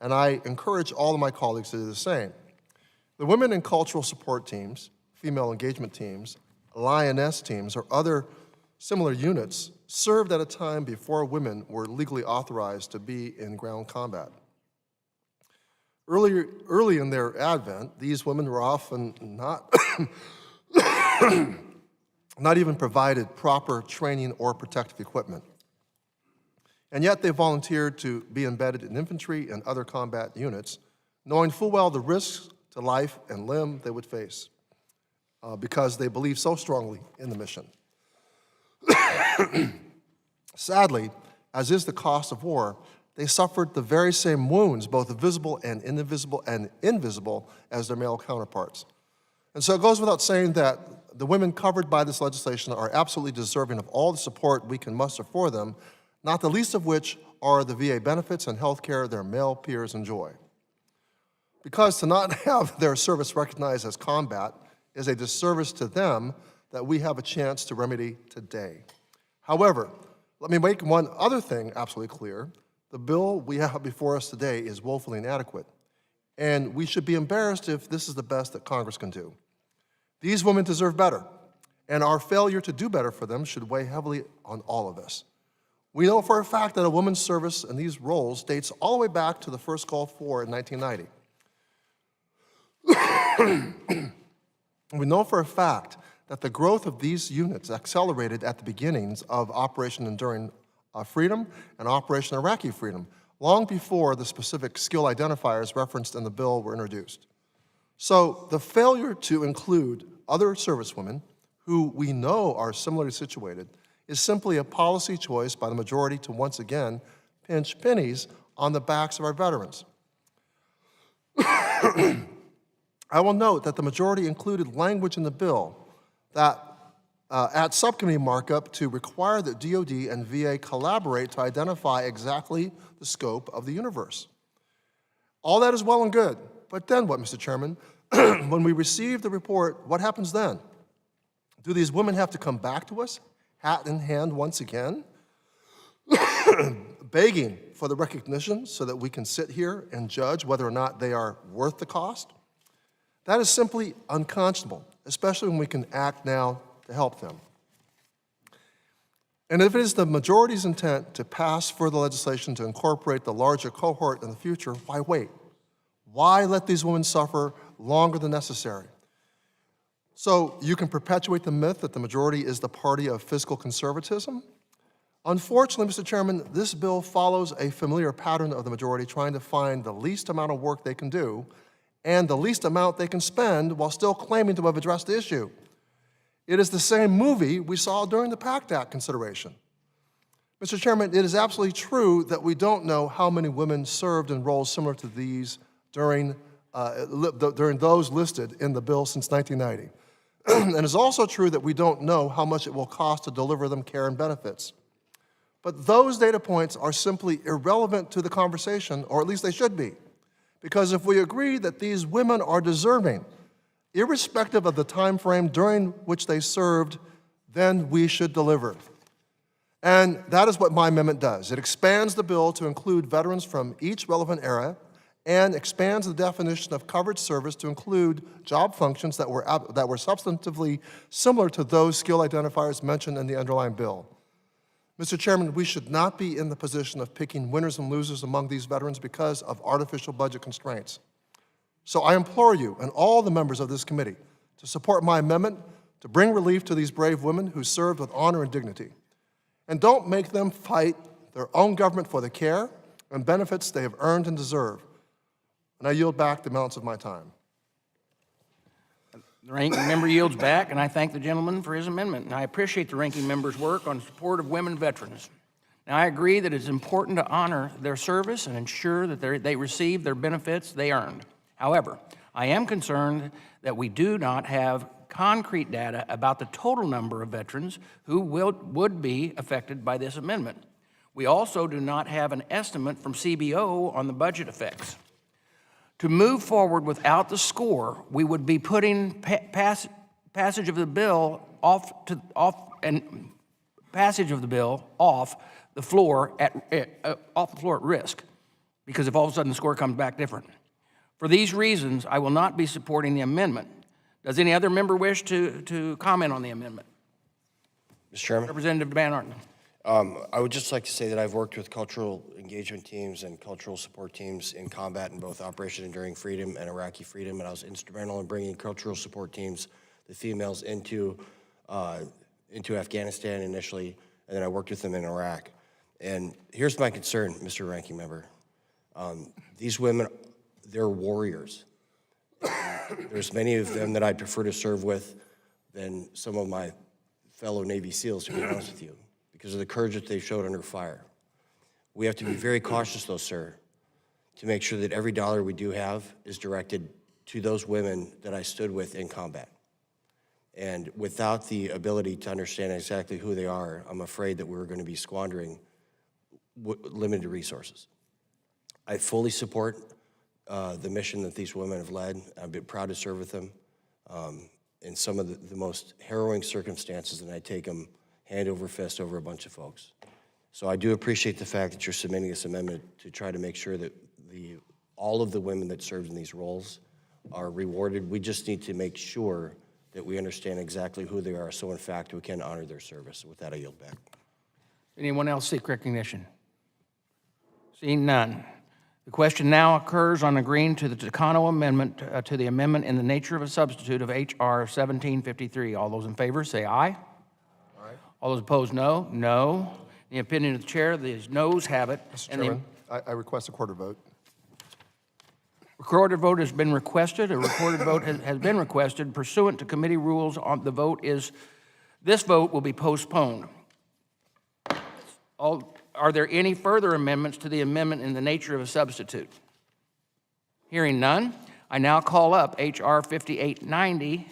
And I encourage all of my colleagues to do the same. The women in cultural support teams, female engagement teams, lioness teams, or other similar units served at a time before women were legally authorized to be in ground combat. Early in their advent, these women were often not, not even provided proper training or protective equipment. And yet they volunteered to be embedded in infantry and other combat units, knowing full well the risks to life and limb they would face because they believed so strongly in the mission. Sadly, as is the cost of war, they suffered the very same wounds, both visible and invisible, as their male counterparts. And so it goes without saying that the women covered by this legislation are absolutely deserving of all the support we can muster for them, not the least of which are the VA benefits and health care their male peers enjoy. Because to not have their service recognized as combat is a disservice to them that we have a chance to remedy today. However, let me make one other thing absolutely clear. The bill we have before us today is woefully inadequate, and we should be embarrassed if this is the best that Congress can do. These women deserve better, and our failure to do better for them should weigh heavily on all of us. We know for a fact that a woman's service in these roles dates all the way back to the first Gulf War in 1990. We know for a fact that the growth of these units accelerated at the beginnings of Operation Enduring Freedom and Operation Iraqi Freedom, long before the specific skill identifiers referenced in the bill were introduced. So the failure to include other servicewomen who we know are similarly situated is simply a policy choice by the majority to once again pinch pennies on the backs of our veterans. I will note that the majority included language in the bill that at subcommittee markup to require that DoD and VA collaborate to identify exactly the scope of the universe. All that is well and good, but then what, Mr. Chairman? When we receive the report, what happens then? Do these women have to come back to us, hat in hand once again, begging for the recognition so that we can sit here and judge whether or not they are worth the cost? That is simply unconscionable, especially when we can act now to help them. And if it is the majority's intent to pass further legislation to incorporate the larger cohort in the future, why wait? Why let these women suffer longer than necessary? So you can perpetuate the myth that the majority is the party of fiscal conservatism. Unfortunately, Mr. Chairman, this bill follows a familiar pattern of the majority trying to find the least amount of work they can do and the least amount they can spend while still claiming to have addressed the issue. It is the same movie we saw during the PACT Act consideration. Mr. Chairman, it is absolutely true that we don't know how many women served in roles similar to these during those listed in the bill since 1990. And it's also true that we don't know how much it will cost to deliver them care and benefits. But those data points are simply irrelevant to the conversation, or at least they should be. Because if we agree that these women are deserving, irrespective of the time frame during which they served, then we should deliver. And that is what my amendment does. It expands the bill to include veterans from each relevant era and expands the definition of covered service to include job functions that were substantively similar to those skill identifiers mentioned in the underlying bill. Mr. Chairman, we should not be in the position of picking winners and losers among these veterans because of artificial budget constraints. So I implore you and all the members of this committee to support my amendment to bring relief to these brave women who served with honor and dignity. And don't make them fight their own government for the care and benefits they have earned and deserve. And I yield back the balance of my time. The ranking member yields back, and I thank the gentleman for his amendment. And I appreciate the ranking member's work on support of women veterans. Now, I agree that it's important to honor their service and ensure that they receive their benefits they earned. However, I am concerned that we do not have concrete data about the total number of veterans who would be affected by this amendment. We also do not have an estimate from CBO on the budget effects. To move forward without the score, we would be putting passage of the bill off the floor at risk, because if all of a sudden the score comes back different. For these reasons, I will not be supporting the amendment. Does any other member wish to comment on the amendment? Mr. Chairman? Representative Van Arten. I would just like to say that I've worked with cultural engagement teams and cultural support teams in combat in both Operation Enduring Freedom and Iraqi Freedom, and I was instrumental in bringing cultural support teams, the females, into Afghanistan initially, and then I worked with them in Iraq. And here's my concern, Mr. Ranking Member. These women, they're warriors. There's many of them that I'd prefer to serve with than some of my fellow Navy SEALs, to be honest with you, because of the courage that they showed under fire. We have to be very cautious, though, sir, to make sure that every dollar we do have is directed to those women that I stood with in combat. And without the ability to understand exactly who they are, I'm afraid that we're going to be squandering limited resources. I fully support the mission that these women have led. I've been proud to serve with them in some of the most harrowing circumstances, and I take them hand over fist over a bunch of folks. So I do appreciate the fact that you're submitting this amendment to try to make sure that all of the women that served in these roles are rewarded. We just need to make sure that we understand exactly who they are, so in fact we can honor their service. With that, I yield back. Anyone else seek recognition? Seeing none. The question now occurs on agreeing to the Takano amendment to the amendment in the nature of a substitute of H.R. 1753. All those in favor say aye. Aye. All those opposed, no. No. In the opinion of the chair, the noes have it. Mr. Chairman, I request a quarter vote. Recorded vote has been requested. A recorded vote has been requested pursuant to committee rules. This vote will be postponed. Are there any further amendments to the amendment in the nature of a substitute? Hearing none, I now call up H.R. 5890.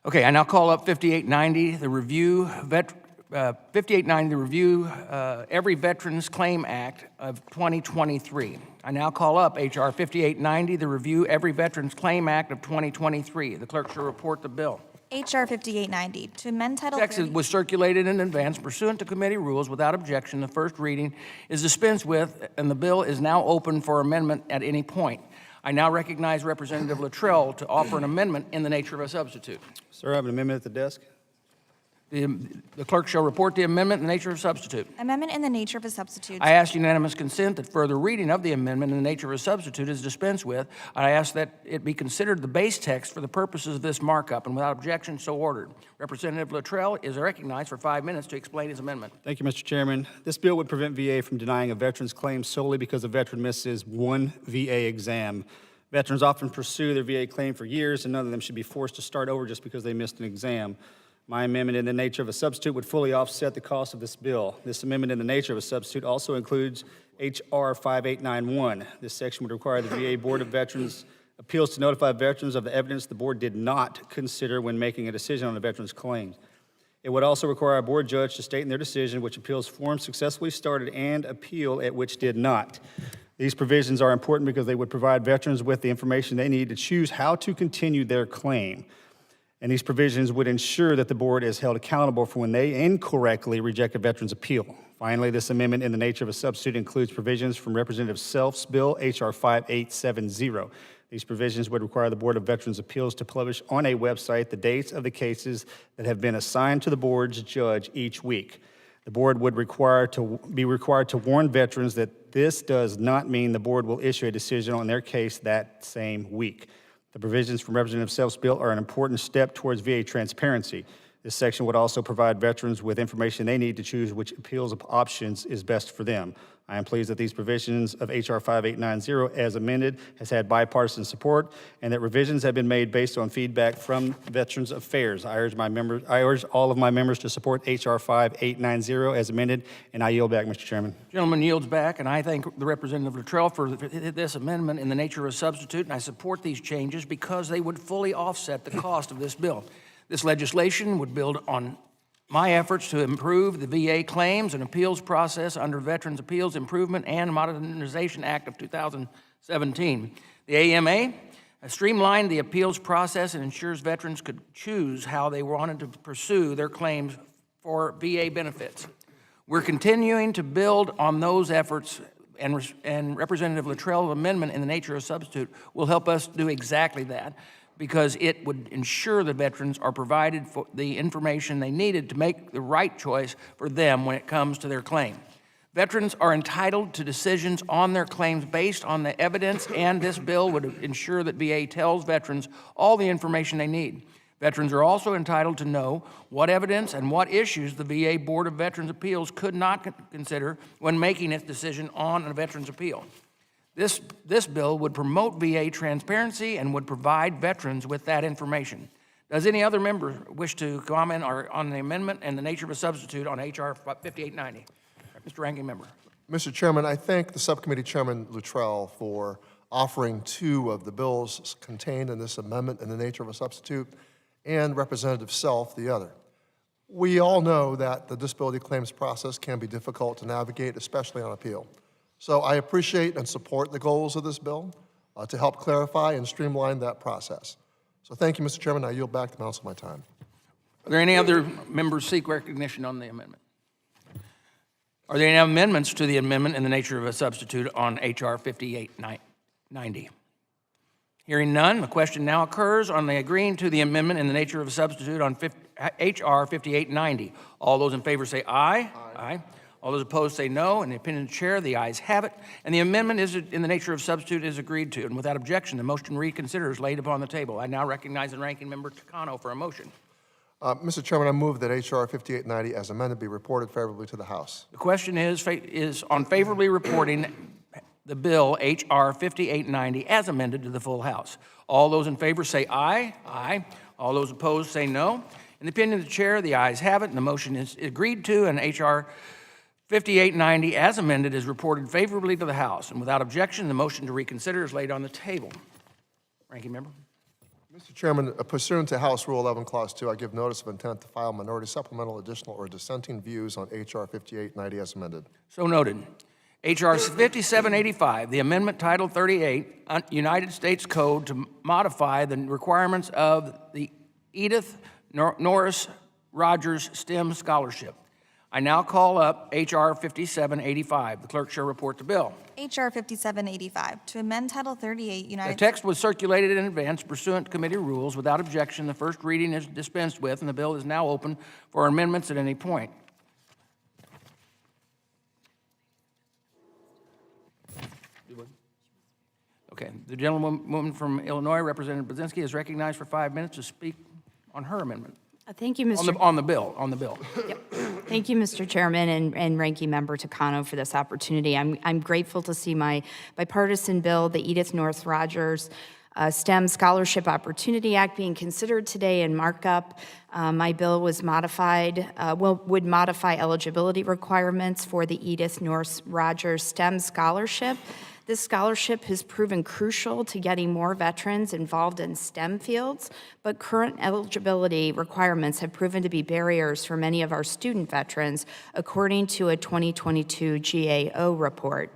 Okay, I now call up 5890, the review, 5890, the review Every Veterans Claim Act of 2023. I now call up H.R. 5890, the review Every Veterans Claim Act of 2023. The clerk shall report the bill. H.R. 5890, to amend Title Text 30. was circulated in advance pursuant to committee rules without objection. The first reading is dispensed with, and the bill is now open for amendment at any point. I now recognize Representative Luttrell to offer an amendment in the nature of a substitute. Sir, I have an amendment at the desk. The clerk shall report the amendment in the nature of a substitute. Amendment in the nature of a substitute. I ask unanimous consent that further reading of the amendment in the nature of a substitute is dispensed with. I ask that it be considered the base text for the purposes of this markup, and without objection, so ordered. Representative Luttrell is recognized for 5 minutes to explain his amendment. Thank you, Mr. Chairman. This bill would prevent VA from denying a veteran's claim solely because a veteran misses one VA exam. Veterans often pursue their VA claim for years, and none of them should be forced to start over just because they missed an exam. My amendment in the nature of a substitute would fully offset the cost of this bill. This amendment in the nature of a substitute also includes H.R. 5891. This section would require the VA Board of Veterans Appeals to notify veterans of the evidence the board did not consider when making a decision on a veteran's claims. It would also require a board judge to state in their decision which appeals form successfully started and appeal at which did not. These provisions are important because they would provide veterans with the information they need to choose how to continue their claim. And these provisions would ensure that the board is held accountable for when they incorrectly reject a veteran's appeal. Finally, this amendment in the nature of a substitute includes provisions from Representative Self's bill, H.R. 5870. These provisions would require the Board of Veterans' Appeals to publish on a website the dates of the cases that have been assigned to the board's judge each week. The board would be required to warn veterans that this does not mean the board will issue a decision on their case that same week. The provisions from Representative Self's bill are an important step towards VA transparency. This section would also provide veterans with information they need to choose which appeals options is best for them. I am pleased that these provisions of H.R. 5890 as amended has had bipartisan support and that revisions have been made based on feedback from Veterans Affairs. I urge all of my members to support H.R. 5890 as amended, and I yield back, Mr. Chairman. Gentleman yields back, and I thank the Representative Luttrell for this amendment in the nature of a substitute, and I support these changes because they would fully offset the cost of this bill. This legislation would build on my efforts to improve the VA claims and appeals process under Veterans Appeals Improvement and Modernization Act of 2017. The AMA has streamlined the appeals process and ensures veterans could choose how they wanted to pursue their claims for VA benefits. We're continuing to build on those efforts, and Representative Luttrell's amendment in the nature of a substitute will help us do exactly that, because it would ensure that veterans are provided for the information they needed to make the right choice for them when it comes to their claim. Veterans are entitled to decisions on their claims based on the evidence, and this bill would ensure that VA tells veterans all the information they need. Veterans are also entitled to know what evidence and what issues the VA Board of Veterans Appeals could not consider when making its decision on a veteran's appeal. This bill would promote VA transparency and would provide veterans with that information. Does any other member wish to comment on the amendment and the nature of a substitute on H.R. 5890? Mr. Ranking Member. Mr. Chairman, I thank the Subcommittee Chairman Luttrell for offering two of the bills contained in this amendment in the nature of a substitute, and Representative Self, the other. We all know that the disability claims process can be difficult to navigate, especially on appeal. So I appreciate and support the goals of this bill to help clarify and streamline that process. So thank you, Mr. Chairman. I yield back the balance of my time. Are there any other members seek recognition on the amendment? Are there any amendments to the amendment in the nature of a substitute on H.R. 5890? Hearing none, the question now occurs on the agreeing to the amendment in the nature of a substitute on H.R. 5890. All those in favor say aye. Aye. All those opposed say no. In the opinion of the chair, the ayes have it, and the amendment is in the nature of substitute is agreed to. And without objection, the motion to reconsider is laid upon the table. I now recognize the ranking member Takano for a motion. Mr. Chairman, I move that H.R. 5890 as amended be reported favorably to the House. The question is on favorably reporting the bill H.R. 5890 as amended to the full House. All those in favor say aye. Aye. All those opposed say no. In the opinion of the chair, the ayes have it, and the motion is agreed to, and H.R. 5890 as amended is reported favorably to the House. And without objection, the motion to reconsider is laid on the table. Ranking member. Mr. Chairman, pursuant to House Rule 11, Clause 2, I give notice of intent to file minority supplemental, additional, or dissenting views on H.R. 5890 as amended. So noted. H.R. 5785, the amendment Title 38, United States Code to modify the requirements of the Edith Norris Rogers STEM Scholarship. I now call up H.R. 5785. The clerk shall report the bill. H.R. 5785, to amend Title 38 The United text was circulated in advance pursuant to committee rules. Without objection, the first reading is dispensed with, and the bill is now open for amendments at any point. Okay, the gentlewoman from Illinois, Representative Budzinski, is recognized for 5 minutes to speak on her amendment. Thank you, Mr. On the bill. Yep. Thank you, Mr. Chairman and Ranking Member Takano, for this opportunity. I'm grateful to see my bipartisan bill, the Edith North Rogers STEM Scholarship Opportunity Act, being considered today in markup. My bill was modified, would modify eligibility requirements for the Edith North Rogers STEM Scholarship. This scholarship has proven crucial to getting more veterans involved in STEM fields, but current eligibility requirements have proven to be barriers for many of our student veterans, according to a 2022 GAO report.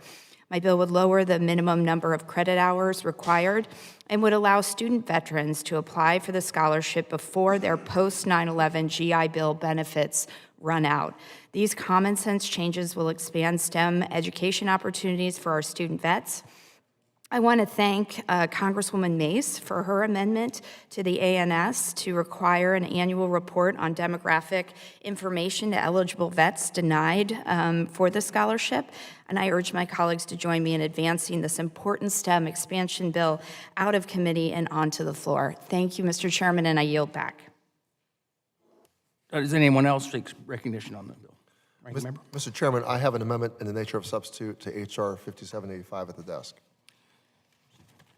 My bill would lower the minimum number of credit hours required and would allow student veterans to apply for the scholarship before their post-9/11 GI Bill benefits run out. These common sense changes will expand STEM education opportunities for our student vets. I want to thank Congresswoman Mace for her amendment to the ANS to require an annual report on demographic information to eligible vets denied for the scholarship. And I urge my colleagues to join me in advancing this important STEM expansion bill out of committee and onto the floor. Thank you, Mr. Chairman, and I yield back. Does anyone else seek recognition on the bill? Ranking member? Mr. Chairman, I have an amendment in the nature of substitute to H.R. 5785 at the desk.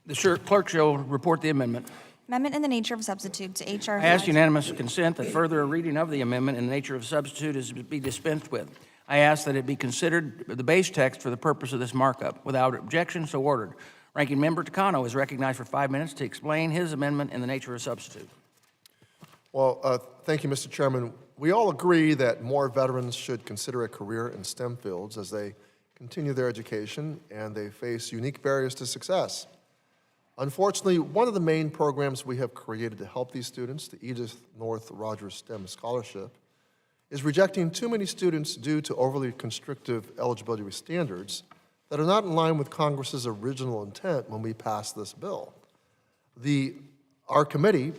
The clerk shall report the amendment. Amendment in the nature of substitute to H.R. I ask unanimous consent that further reading of the amendment in the nature of substitute is to be dispensed with. I ask that it be considered the base text for the purpose of this markup. Without objection, so ordered. Ranking member Takano is recognized for 5 minutes to explain his amendment in the nature of substitute. Well, thank you, Mr. Chairman. We all agree that more veterans should consider a career in STEM fields as they continue their education and they face unique barriers to success. Unfortunately, one of the main programs we have created to help these students, the Edith North Rogers STEM Scholarship, is rejecting too many students due to overly constrictive eligibility standards that are not in line with Congress's original intent when we passed this bill. Our committee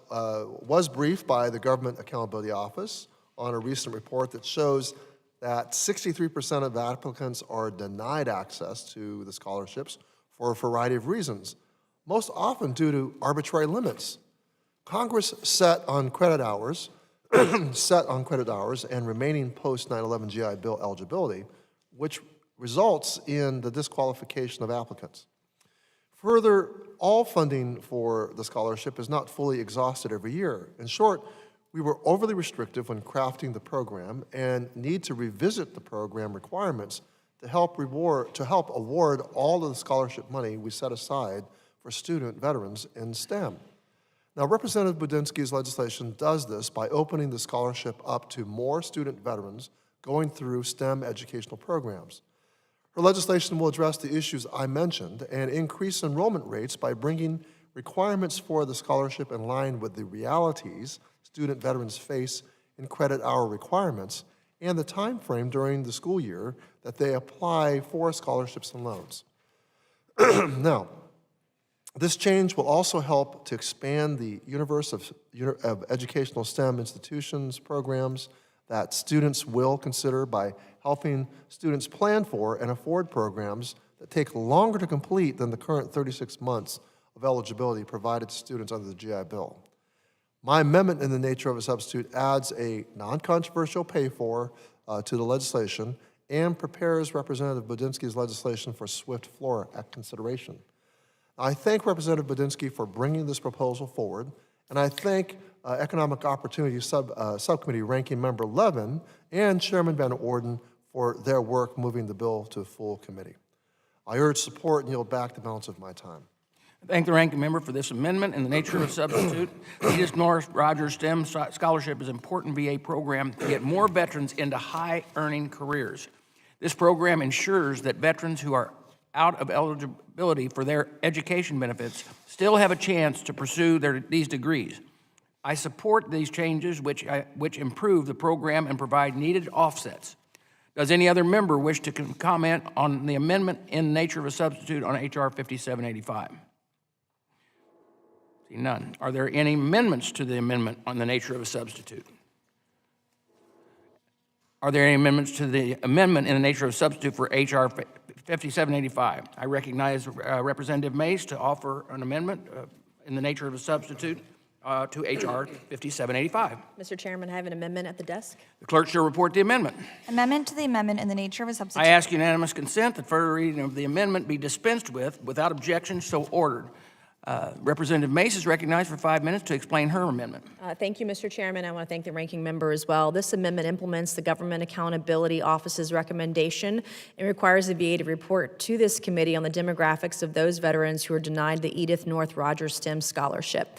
was briefed by the Government Accountability Office on a recent report that shows that 63% of applicants are denied access to the scholarships for a variety of reasons, most often due to arbitrary limits. Congress set on credit hours and remaining post-9/11 GI Bill eligibility, which results in the disqualification of applicants. Further, all funding for the scholarship is not fully exhausted every year. In short, we were overly restrictive when crafting the program and need to revisit the program requirements to help award all of the scholarship money we set aside for student veterans in STEM. Now, Representative Budzinski's legislation does this by opening the scholarship up to more student veterans going through STEM educational programs. Her legislation will address the issues I mentioned and increase enrollment rates by bringing requirements for the scholarship in line with the realities student veterans face in credit hour requirements and the time frame during the school year that they apply for scholarships and loans. Now, this change will also help to expand the universe of educational STEM institutions, programs that students will consider by helping students plan for and afford programs that take longer to complete than the current 36 months of eligibility provided to students under the GI Bill. My amendment in the nature of a substitute adds a non-controversial pay-for to the legislation and prepares Representative Budinsky's legislation for swift floor consideration. I thank Representative Budinsky for bringing this proposal forward, and I thank Economic Opportunity Subcommittee Ranking Member Levin and Chairman Van Orden for their work moving the bill to full committee. I urge support and yield back the balance of my time. I thank the ranking member for this amendment in the nature of a substitute. The Edith North Rogers STEM Scholarship is an important VA program to get more veterans into high-earning careers. This program ensures that veterans who are out of eligibility for their education benefits still have a chance to pursue these degrees. I support these changes which improve the program and provide needed offsets. Does any other member wish to comment on the amendment in the nature of a substitute on H.R. 5785? See none. Are there any amendments to the amendment on the nature of a substitute? Are there any amendments to the amendment in the nature of a substitute for H.R. 5785? I recognize Representative Mace to offer an amendment in the nature of a substitute to H.R. 5785. Mr. Chairman, I have an amendment at the desk. The clerk shall report the amendment. Amendment to the amendment in the nature of a substitute. I ask unanimous consent that further reading of the amendment be dispensed with without objection, so ordered. Representative Mace is recognized for 5 minutes to explain her amendment. Thank you, Mr. Chairman. I want to thank the ranking member as well. This amendment implements the Government Accountability Office's recommendation. It requires the VA to report to this committee on the demographics of those veterans who are denied the Edith North Rogers STEM Scholarship.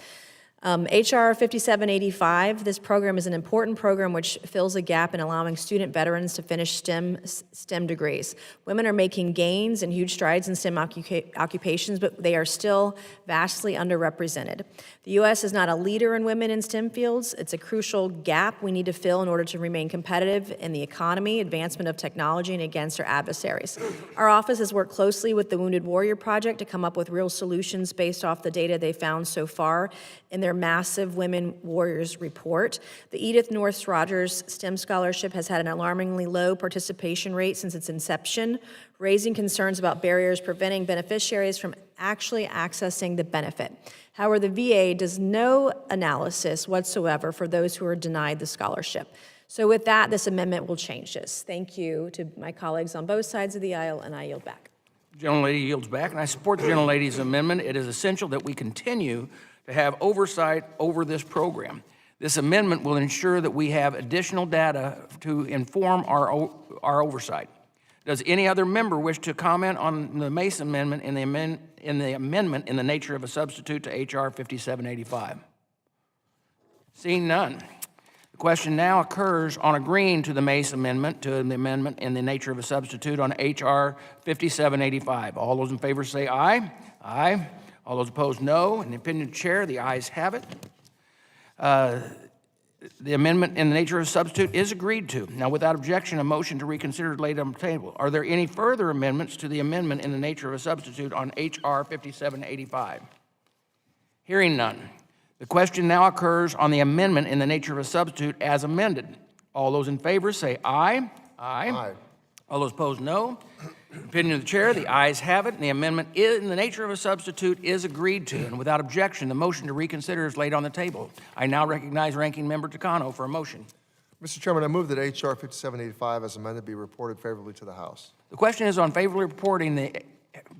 H.R. 5785, this program is an important program which fills a gap in allowing student veterans to finish STEM degrees. Women are making gains and huge strides in STEM occupations, but they are still vastly underrepresented. The U.S. is not a leader in women in STEM fields. It's a crucial gap we need to fill in order to remain competitive in the economy, advancement of technology, and against our adversaries. Our office has worked closely with the Wounded Warrior Project to come up with real solutions based off the data they found so far in their massive Women Warriors report. The Edith North Rogers STEM Scholarship has had an alarmingly low participation rate since its inception, raising concerns about barriers preventing beneficiaries from actually accessing the benefit. However, the VA does no analysis whatsoever for those who are denied the scholarship. So with that, this amendment will change this. Thank you to my colleagues on both sides of the aisle, and I yield back. The gentlelady yields back, and I support the gentlelady's amendment. It is essential that we continue to have oversight over this program. This amendment will ensure that we have additional data to inform our oversight. Does any other member wish to comment on the Mace amendment in the amendment in the nature of a substitute to H.R. 5785? Seeing none. The question now occurs on agreeing to the Mace amendment to the amendment in the nature of a substitute on H.R. 5785. All those in favor say aye. Aye. All those opposed, no. In the opinion of the chair, the ayes have it. The amendment in the nature of a substitute is agreed to. Now, without objection, a motion to reconsider is laid on the table. Are there any further amendments to the amendment in the nature of a substitute on H.R. 5785? Hearing none. The question now occurs on the amendment in the nature of a substitute as amended. All those in favor say aye. Aye. Aye. All those opposed, no. Opinion of the chair, the ayes have it, and the amendment in the nature of a substitute is agreed to. And without objection, the motion to reconsider is laid on the table. I now recognize Ranking Member Takano for a motion. Mr. Chairman, I move that H.R. 5785 as amended be reported favorably to the House. The question is on favorably reporting the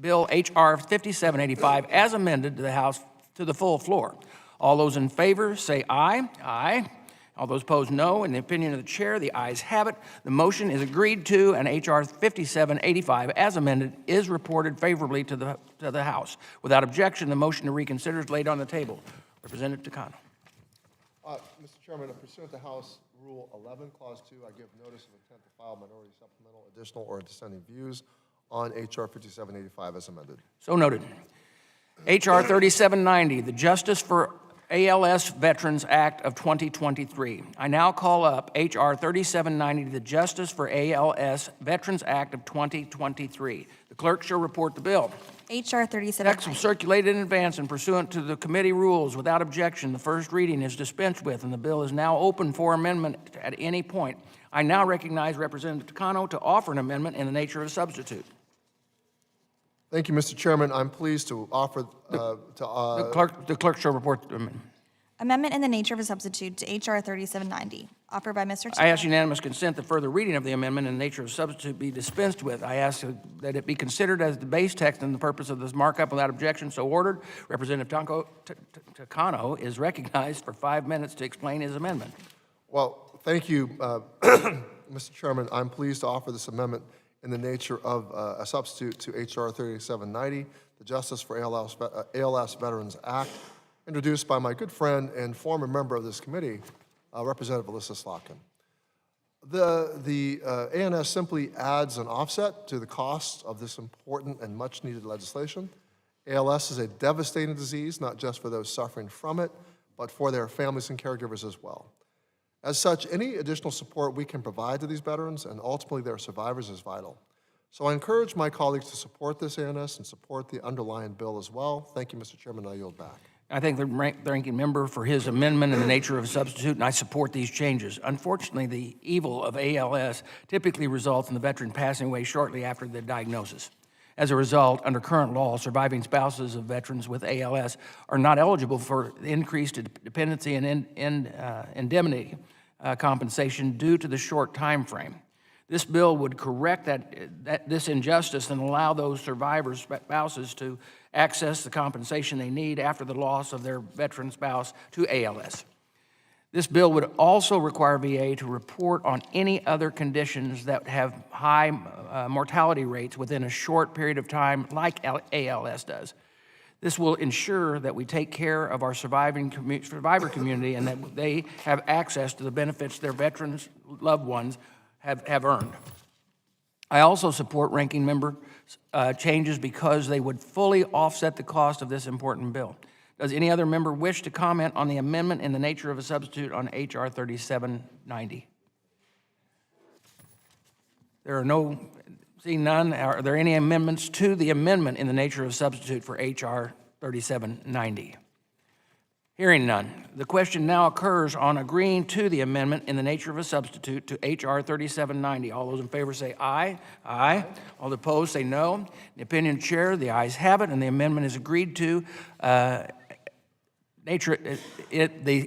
bill H.R. 5785 as amended to the House to the full floor. All those in favor say aye. Aye. All those opposed, no. In the opinion of the chair, the ayes have it. The motion is agreed to, and H.R. 5785, as amended, is reported favorably to the House. Without objection, the motion to reconsider is laid on the table. Representative Takano. Mr. Chairman, pursuant to House Rule 11, Clause 2, I give notice of intent to file minority supplemental, additional, or dissenting views on H.R. 5785 as amended. So noted. H.R. 3790, the Justice for ALS Veterans Act of 2023. I now call up H.R. 3790, the Justice for ALS Veterans Act of 2023. The clerk shall report the bill. H.R. Text 3790. was circulated in advance and pursuant to the committee rules without objection. The first reading is dispensed with, and the bill is now open for amendment at any point. I now recognize Representative Takano to offer an amendment in the nature of a substitute. Thank you, Mr. Chairman. I'm pleased to offer, The clerk shall report the amendment. Amendment in the nature of a substitute to H.R. 3790, offered by Mr. I ask Takano. unanimous consent that further reading of the amendment in the nature of a substitute be dispensed with. I ask that it be considered as the base text and the purpose of this markup without objection so ordered. Representative Takano is recognized for 5 minutes to explain his amendment. well, thank you, Mr. Chairman. I'm pleased to offer this amendment in the nature of a substitute to H.R. 3790, the Justice for ALS Veterans Act, introduced by my good friend and former member of this committee, Representative Alyssa Slotkin. The ANS simply adds an offset to the cost of this important and much-needed legislation. ALS is a devastating disease, not just for those suffering from it, but for their families and caregivers as well. As such, any additional support we can provide to these veterans and ultimately their survivors is vital. So I encourage my colleagues to support this ANS and support the underlying bill as well. Thank you, Mr. Chairman. I yield back. I thank the ranking member for his amendment in the nature of a substitute, and I support these changes. Unfortunately, the evil of ALS typically results in the veteran passing away shortly after the diagnosis. As a result, under current law, surviving spouses of veterans with ALS are not eligible for increased dependency and indemnity compensation due to the short time frame. This bill would correct this injustice and allow those survivors' spouses to access the compensation they need after the loss of their veteran spouse to ALS. This bill would also require VA to report on any other conditions that have high mortality rates within a short period of time, like ALS does. This will ensure that we take care of our survivor community and that they have access to the benefits their veterans' loved ones have earned. I also support ranking member changes because they would fully offset the cost of this important bill. Does any other member wish to comment on the amendment in the nature of a substitute on H.R. 3790? Seeing none, are there any amendments to the amendment in the nature of a substitute for H.R. 3790? Hearing none, the question now occurs on agreeing to the amendment in the nature of a substitute to H.R. 3790. All those in favor say aye. Aye. All opposed say no. In the opinion of the chair, the ayes have it, and the amendment is agreed to. The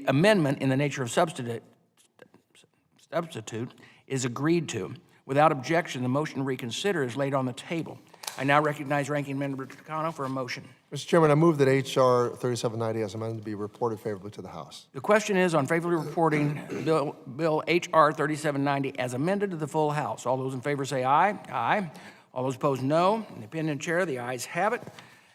amendment in the nature of substitute is agreed to. Without objection, the motion to reconsider is laid on the table. I now recognize Ranking Member Takano for a motion. Mr. Chairman, I move that H.R. 3790 as amended be reported favorably to the House. The question is on favorably reporting Bill H.R. 3790 as amended to the full House. All those in favor say aye. Aye. All those opposed, no. In the opinion of the chair, the ayes have it.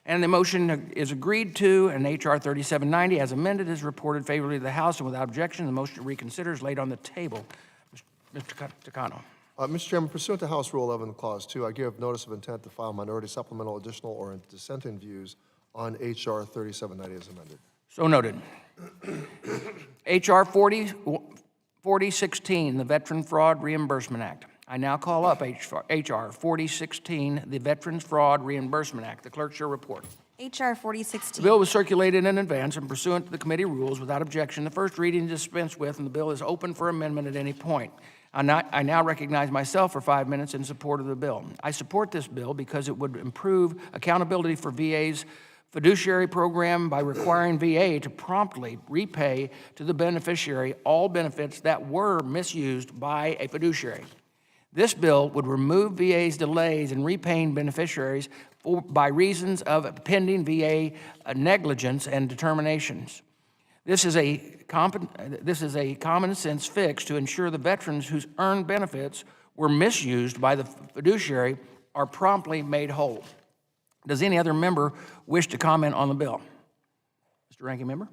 And the motion is agreed to, and H.R. 3790 as amended is reported favorably to the House, and without objection, the motion to reconsider is laid on the table. Mr. Takano. Mr. Chairman, pursuant to House Rule 11, Clause 2, I give notice of intent to file minority supplemental, additional, or dissenting views on H.R. 3790 as amended. So noted. H.R. 4016, the Veteran Fraud Reimbursement Act. I now call up H.R. 4016, the Veterans Fraud Reimbursement Act. The clerk shall report. H.R. 4016. The bill was circulated in advance and pursuant to the committee rules without objection. The first reading is dispensed with, and the bill is open for amendment at any point. I now recognize myself for 5 minutes in support of the bill. I support this bill because it would improve accountability for VA's fiduciary program by requiring VA to promptly repay to the beneficiary all benefits that were misused by a fiduciary. This bill would remove VA's delays in repaying beneficiaries by reasons of pending VA negligence and determinations. This is a common sense fix to ensure the veterans whose earned benefits were misused by the fiduciary are promptly made whole. Does any other member wish to comment on the bill? Mr. Ranking Member?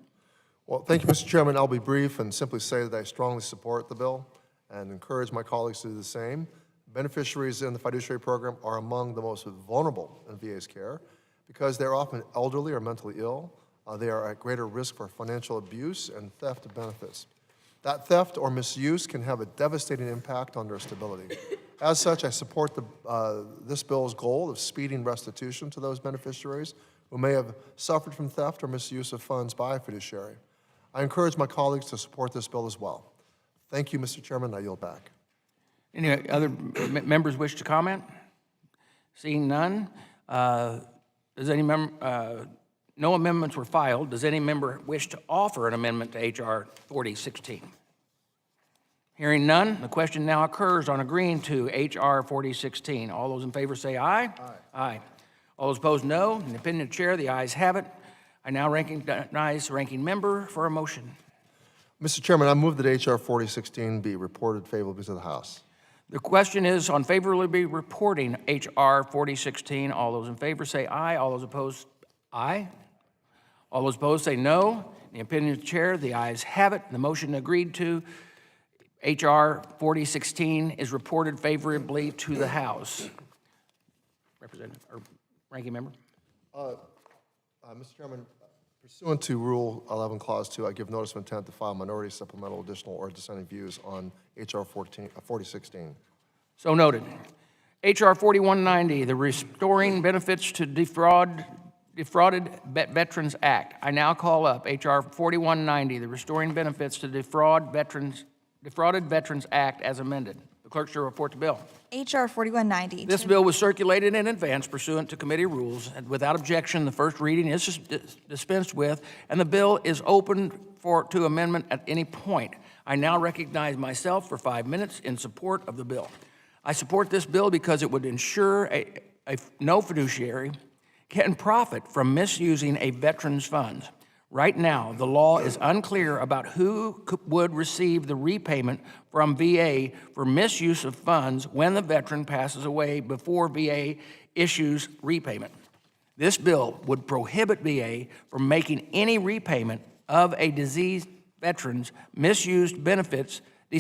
Well, thank you, Mr. Chairman. I'll be brief and simply say that I strongly support the bill and encourage my colleagues to do the same. Beneficiaries in the fiduciary program are among the most vulnerable in VA's care because they're often elderly or mentally ill. They are at greater risk for financial abuse and theft of benefits. That theft or misuse can have a devastating impact on their stability. As such, I support this bill's goal of speeding restitution to those beneficiaries who may have suffered from theft or misuse of funds by a fiduciary. I encourage my colleagues to support this bill as well. Thank you, Mr. Chairman. I yield back. Any other members wish to comment? Seeing none, does any member, no amendments were filed. Does any member wish to offer an amendment to H.R. 4016? Hearing none, the question now occurs on agreeing to H.R. 4016. All those in favor say aye. Aye. Aye. All those opposed, no. In the opinion of the chair, the ayes have it. I now recognize the ranking member for a motion. Mr. Chairman, I move that H.R. 4016 be reported favorably to the House. The question is on favorably reporting H.R. 4016. All those in favor say aye. All those opposed, aye. All those opposed say no. In the opinion of the chair, the ayes have it. The motion agreed to, H.R. 4016, is reported favorably to the House. Representative, or ranking member? Mr. Chairman, pursuant to Rule 11, Clause 2, I give notice of intent to file minority, supplemental, additional, or dissenting views on H.R. 4016. So noted. H.R. 4190, the Restoring Benefits to Defrauded Veterans Act. I now call up H.R. 4190, the Restoring Benefits to Defrauded Veterans Act as amended. The clerk shall report the bill. H.R. 4190. This bill was circulated in advance pursuant to committee rules, and without objection, the first reading is dispensed with, and the bill is open to amendment at any point. I now recognize myself for 5 minutes in support of the bill. I support this bill because it would ensure no fiduciary can profit from misusing a veteran's funds. Right now, the law is unclear about who would receive the repayment from VA for misuse of funds when the veteran passes away before VA issues repayment. This bill would prohibit VA from making any repayment of a deceased veteran's misused benefits to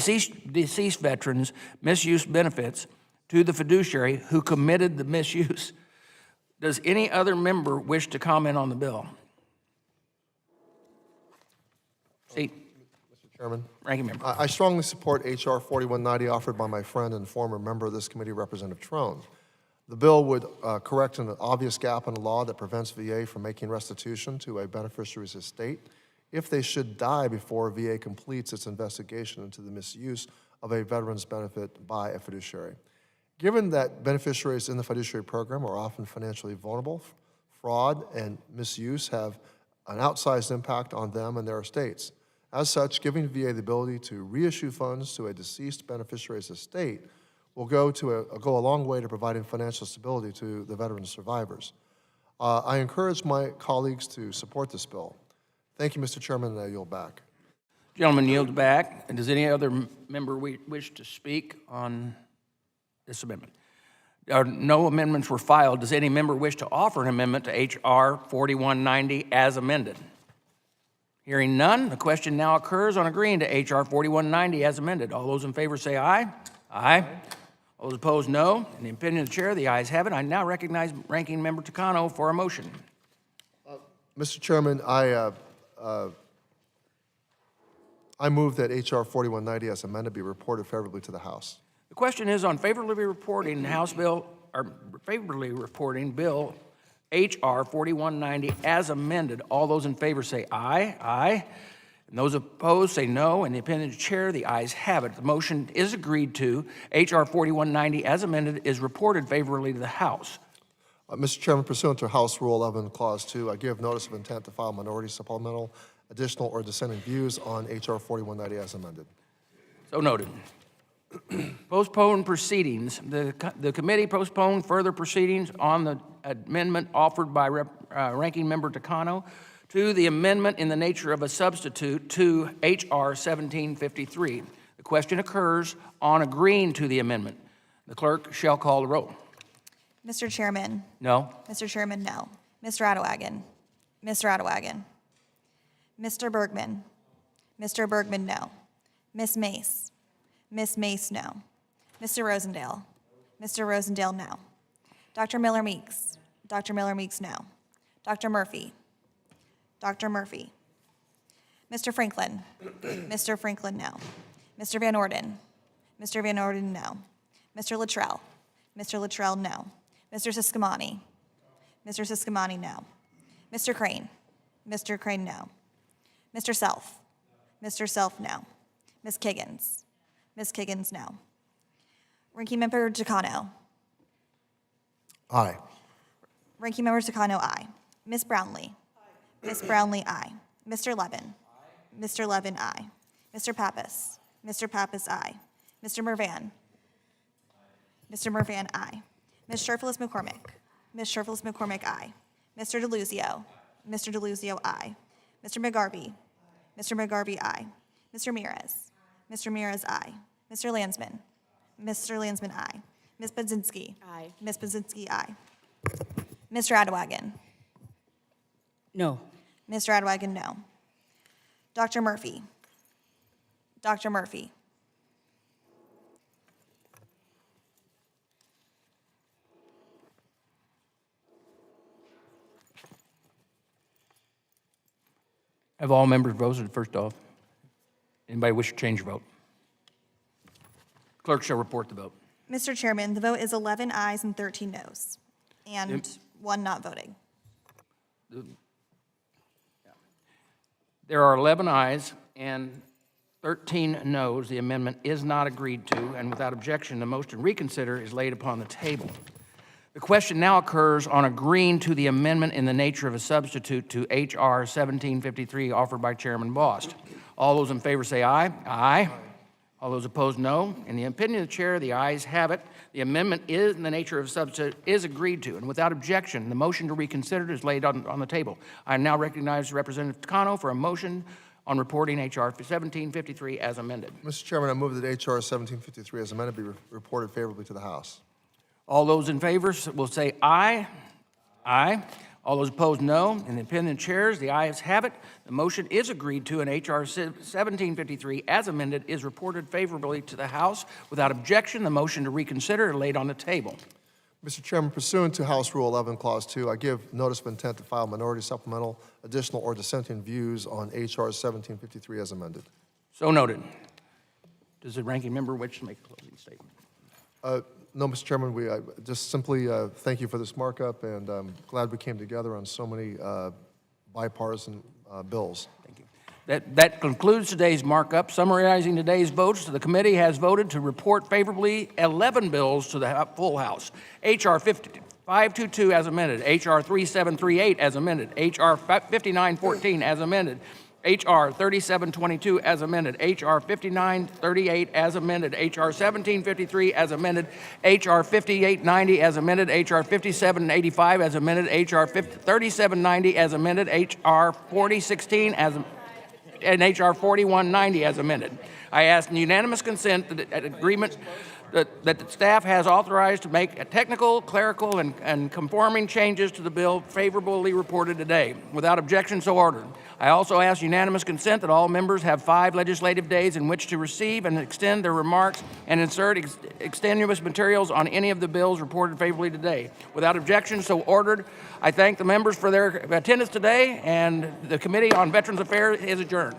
the fiduciary who committed the misuse. Does any other member wish to comment on the bill? Mr. Chairman. Ranking member. I strongly support H.R. 4190 offered by my friend and former member of this committee, Representative Trone. The bill would correct an obvious gap in the law that prevents VA from making restitution to a beneficiary's estate if they should die before VA completes its investigation into the misuse of a veteran's benefit by a fiduciary. Given that beneficiaries in the fiduciary program are often financially vulnerable, fraud and misuse have an outsized impact on them and their estates. As such, giving VA the ability to reissue funds to a deceased beneficiary's estate will go a long way to providing financial stability to the veteran survivors. I encourage my colleagues to support this bill. Thank you, Mr. Chairman, and I yield back. Gentleman yields back. And does any other member wish to speak on this amendment? No amendments were filed. Does any member wish to offer an amendment to H.R. 4190 as amended? Hearing none, the question now occurs on agreeing to H.R. 4190 as amended. All those in favor say aye. Aye. All those opposed, no. In the opinion of the chair, the ayes have it. I now recognize Ranking Member Takano for a motion. Mr. Chairman, I move that H.R. 4190 as amended be reported favorably to the House. The question is on favorably reporting House Bill, or favorably reporting Bill H.R. 4190 as amended. All those in favor say aye. Aye. And those opposed say no. In the opinion of the chair, the ayes have it. The motion is agreed to. H.R. 4190 as amended is reported favorably to the House. Mr. Chairman, pursuant to House Rule 11, Clause 2, I give notice of intent to file minority, supplemental, additional, or dissenting views on H.R. 4190 as amended. So noted. Postpone proceedings. The committee postponed further proceedings on the amendment offered by Ranking Member Takano to the amendment in the nature of a substitute to H.R. 1753. The question occurs on agreeing to the amendment. The clerk shall call the roll. Mr. Chairman. No. Mr. Chairman, no. Mr. Adewagen. Mr. Adewagen. Mr. Bergman. Mr. Bergman, no. Ms. Mace. Ms. Mace, no. Mr. Rosendale. Mr. Rosendale, no. Dr. Miller-Meeks. Dr. Miller-Meeks, no. Dr. Murphy. Dr. Murphy. Mr. Franklin. Mr. Franklin, no. Mr. Van Orden. Mr. Van Orden, no. Mr. Luttrell. Mr. Luttrell, no. Mr. Siscomani. Mr. Siscomani, no. Mr. Crane. Mr. Crane, no. Mr. Self. Mr. Self, no. Ms. Kiggins. Ms. Kiggins, no. Ranking Member Takano. Aye. Ranking Member Takano, aye. Ms. Brownlee. Ms. Brownlee, aye. Mr. Levin. Mr. Levin, aye. Mr. Pappas. Mr. Pappas, aye. Mr. Mervan. Mr. Mervan, aye. Ms. Sherfilis McCormick. Ms. Sherfilis McCormick, aye. Mr. DeLuzio. Mr. DeLuzio, aye. Mr. McGarvey. Mr. McGarvey, aye. Mr. Mears. Mr. Mears, aye. Mr. Landsman. Mr. Landsman, aye. Ms. Budzinski. Aye. Ms. Budzinski, aye. Mr. Adwagen. No. Mr. Adwagen, no. Dr. Murphy. Dr. Murphy. Have all members voted first off? Anybody wish to change your vote? Clerk shall report the vote. Mr. Chairman, the vote is 11 ayes and 13 noes, and Yep. one not voting. There are 11 ayes and 13 noes. The amendment is not agreed to, and without objection, the motion to reconsider is laid upon the table. The question now occurs on agreeing to the amendment in the nature of a substitute to H.R. 1753 offered by Chairman Bost. All those in favor say aye. Aye. All those opposed, no. In the opinion of the chair, the ayes have it. The amendment is in the nature of a substitute is agreed to, and without objection, the motion to reconsider is laid on the table. I now recognize Representative Takano for a motion on reporting H.R. 1753 as amended. Mr. Chairman, I move that H.R. 1753 as amended be reported favorably to the House. All those in favor will say aye. Aye. All those opposed, no. In the opinion of the chairs, the ayes have it. The motion is agreed to, and H.R. 1753, as amended, is reported favorably to the House. Without objection, the motion to reconsider is laid on the table. Mr. Chairman, pursuant to House Rule 11, Clause 2, I give notice of intent to file minority supplemental, additional, or dissenting views on H.R. 1753 as amended. So noted. Does the ranking member wish to make a closing statement? No, Mr. Chairman, we just simply thank you for this markup, and I'm glad we came together on so many bipartisan bills. Thank you. That concludes today's markup. Summarizing today's votes, the committee has voted to report favorably 11 bills to the full House. H.R. 522 as amended, H.R. 3738 as amended, H.R. 5914 as amended, H.R. 3722 as amended, H.R. 5938 as amended, H.R. 1753 as amended, H.R. 5890 as amended, H.R. 5785 as amended, H.R. 3790 as amended, H.R. 4016 and H.R. 4190 as amended. I ask unanimous consent that agreement that the staff has authorized to make technical, clerical, and conforming changes to the bill favorably reported today. Without objection, so ordered. I also ask unanimous consent that all members have 5 legislative days in which to receive and extend their remarks and insert extenuous materials on any of the bills reported favorably today. Without objection, so ordered. I thank the members for their attendance today, and the Committee on Veterans Affairs is adjourned.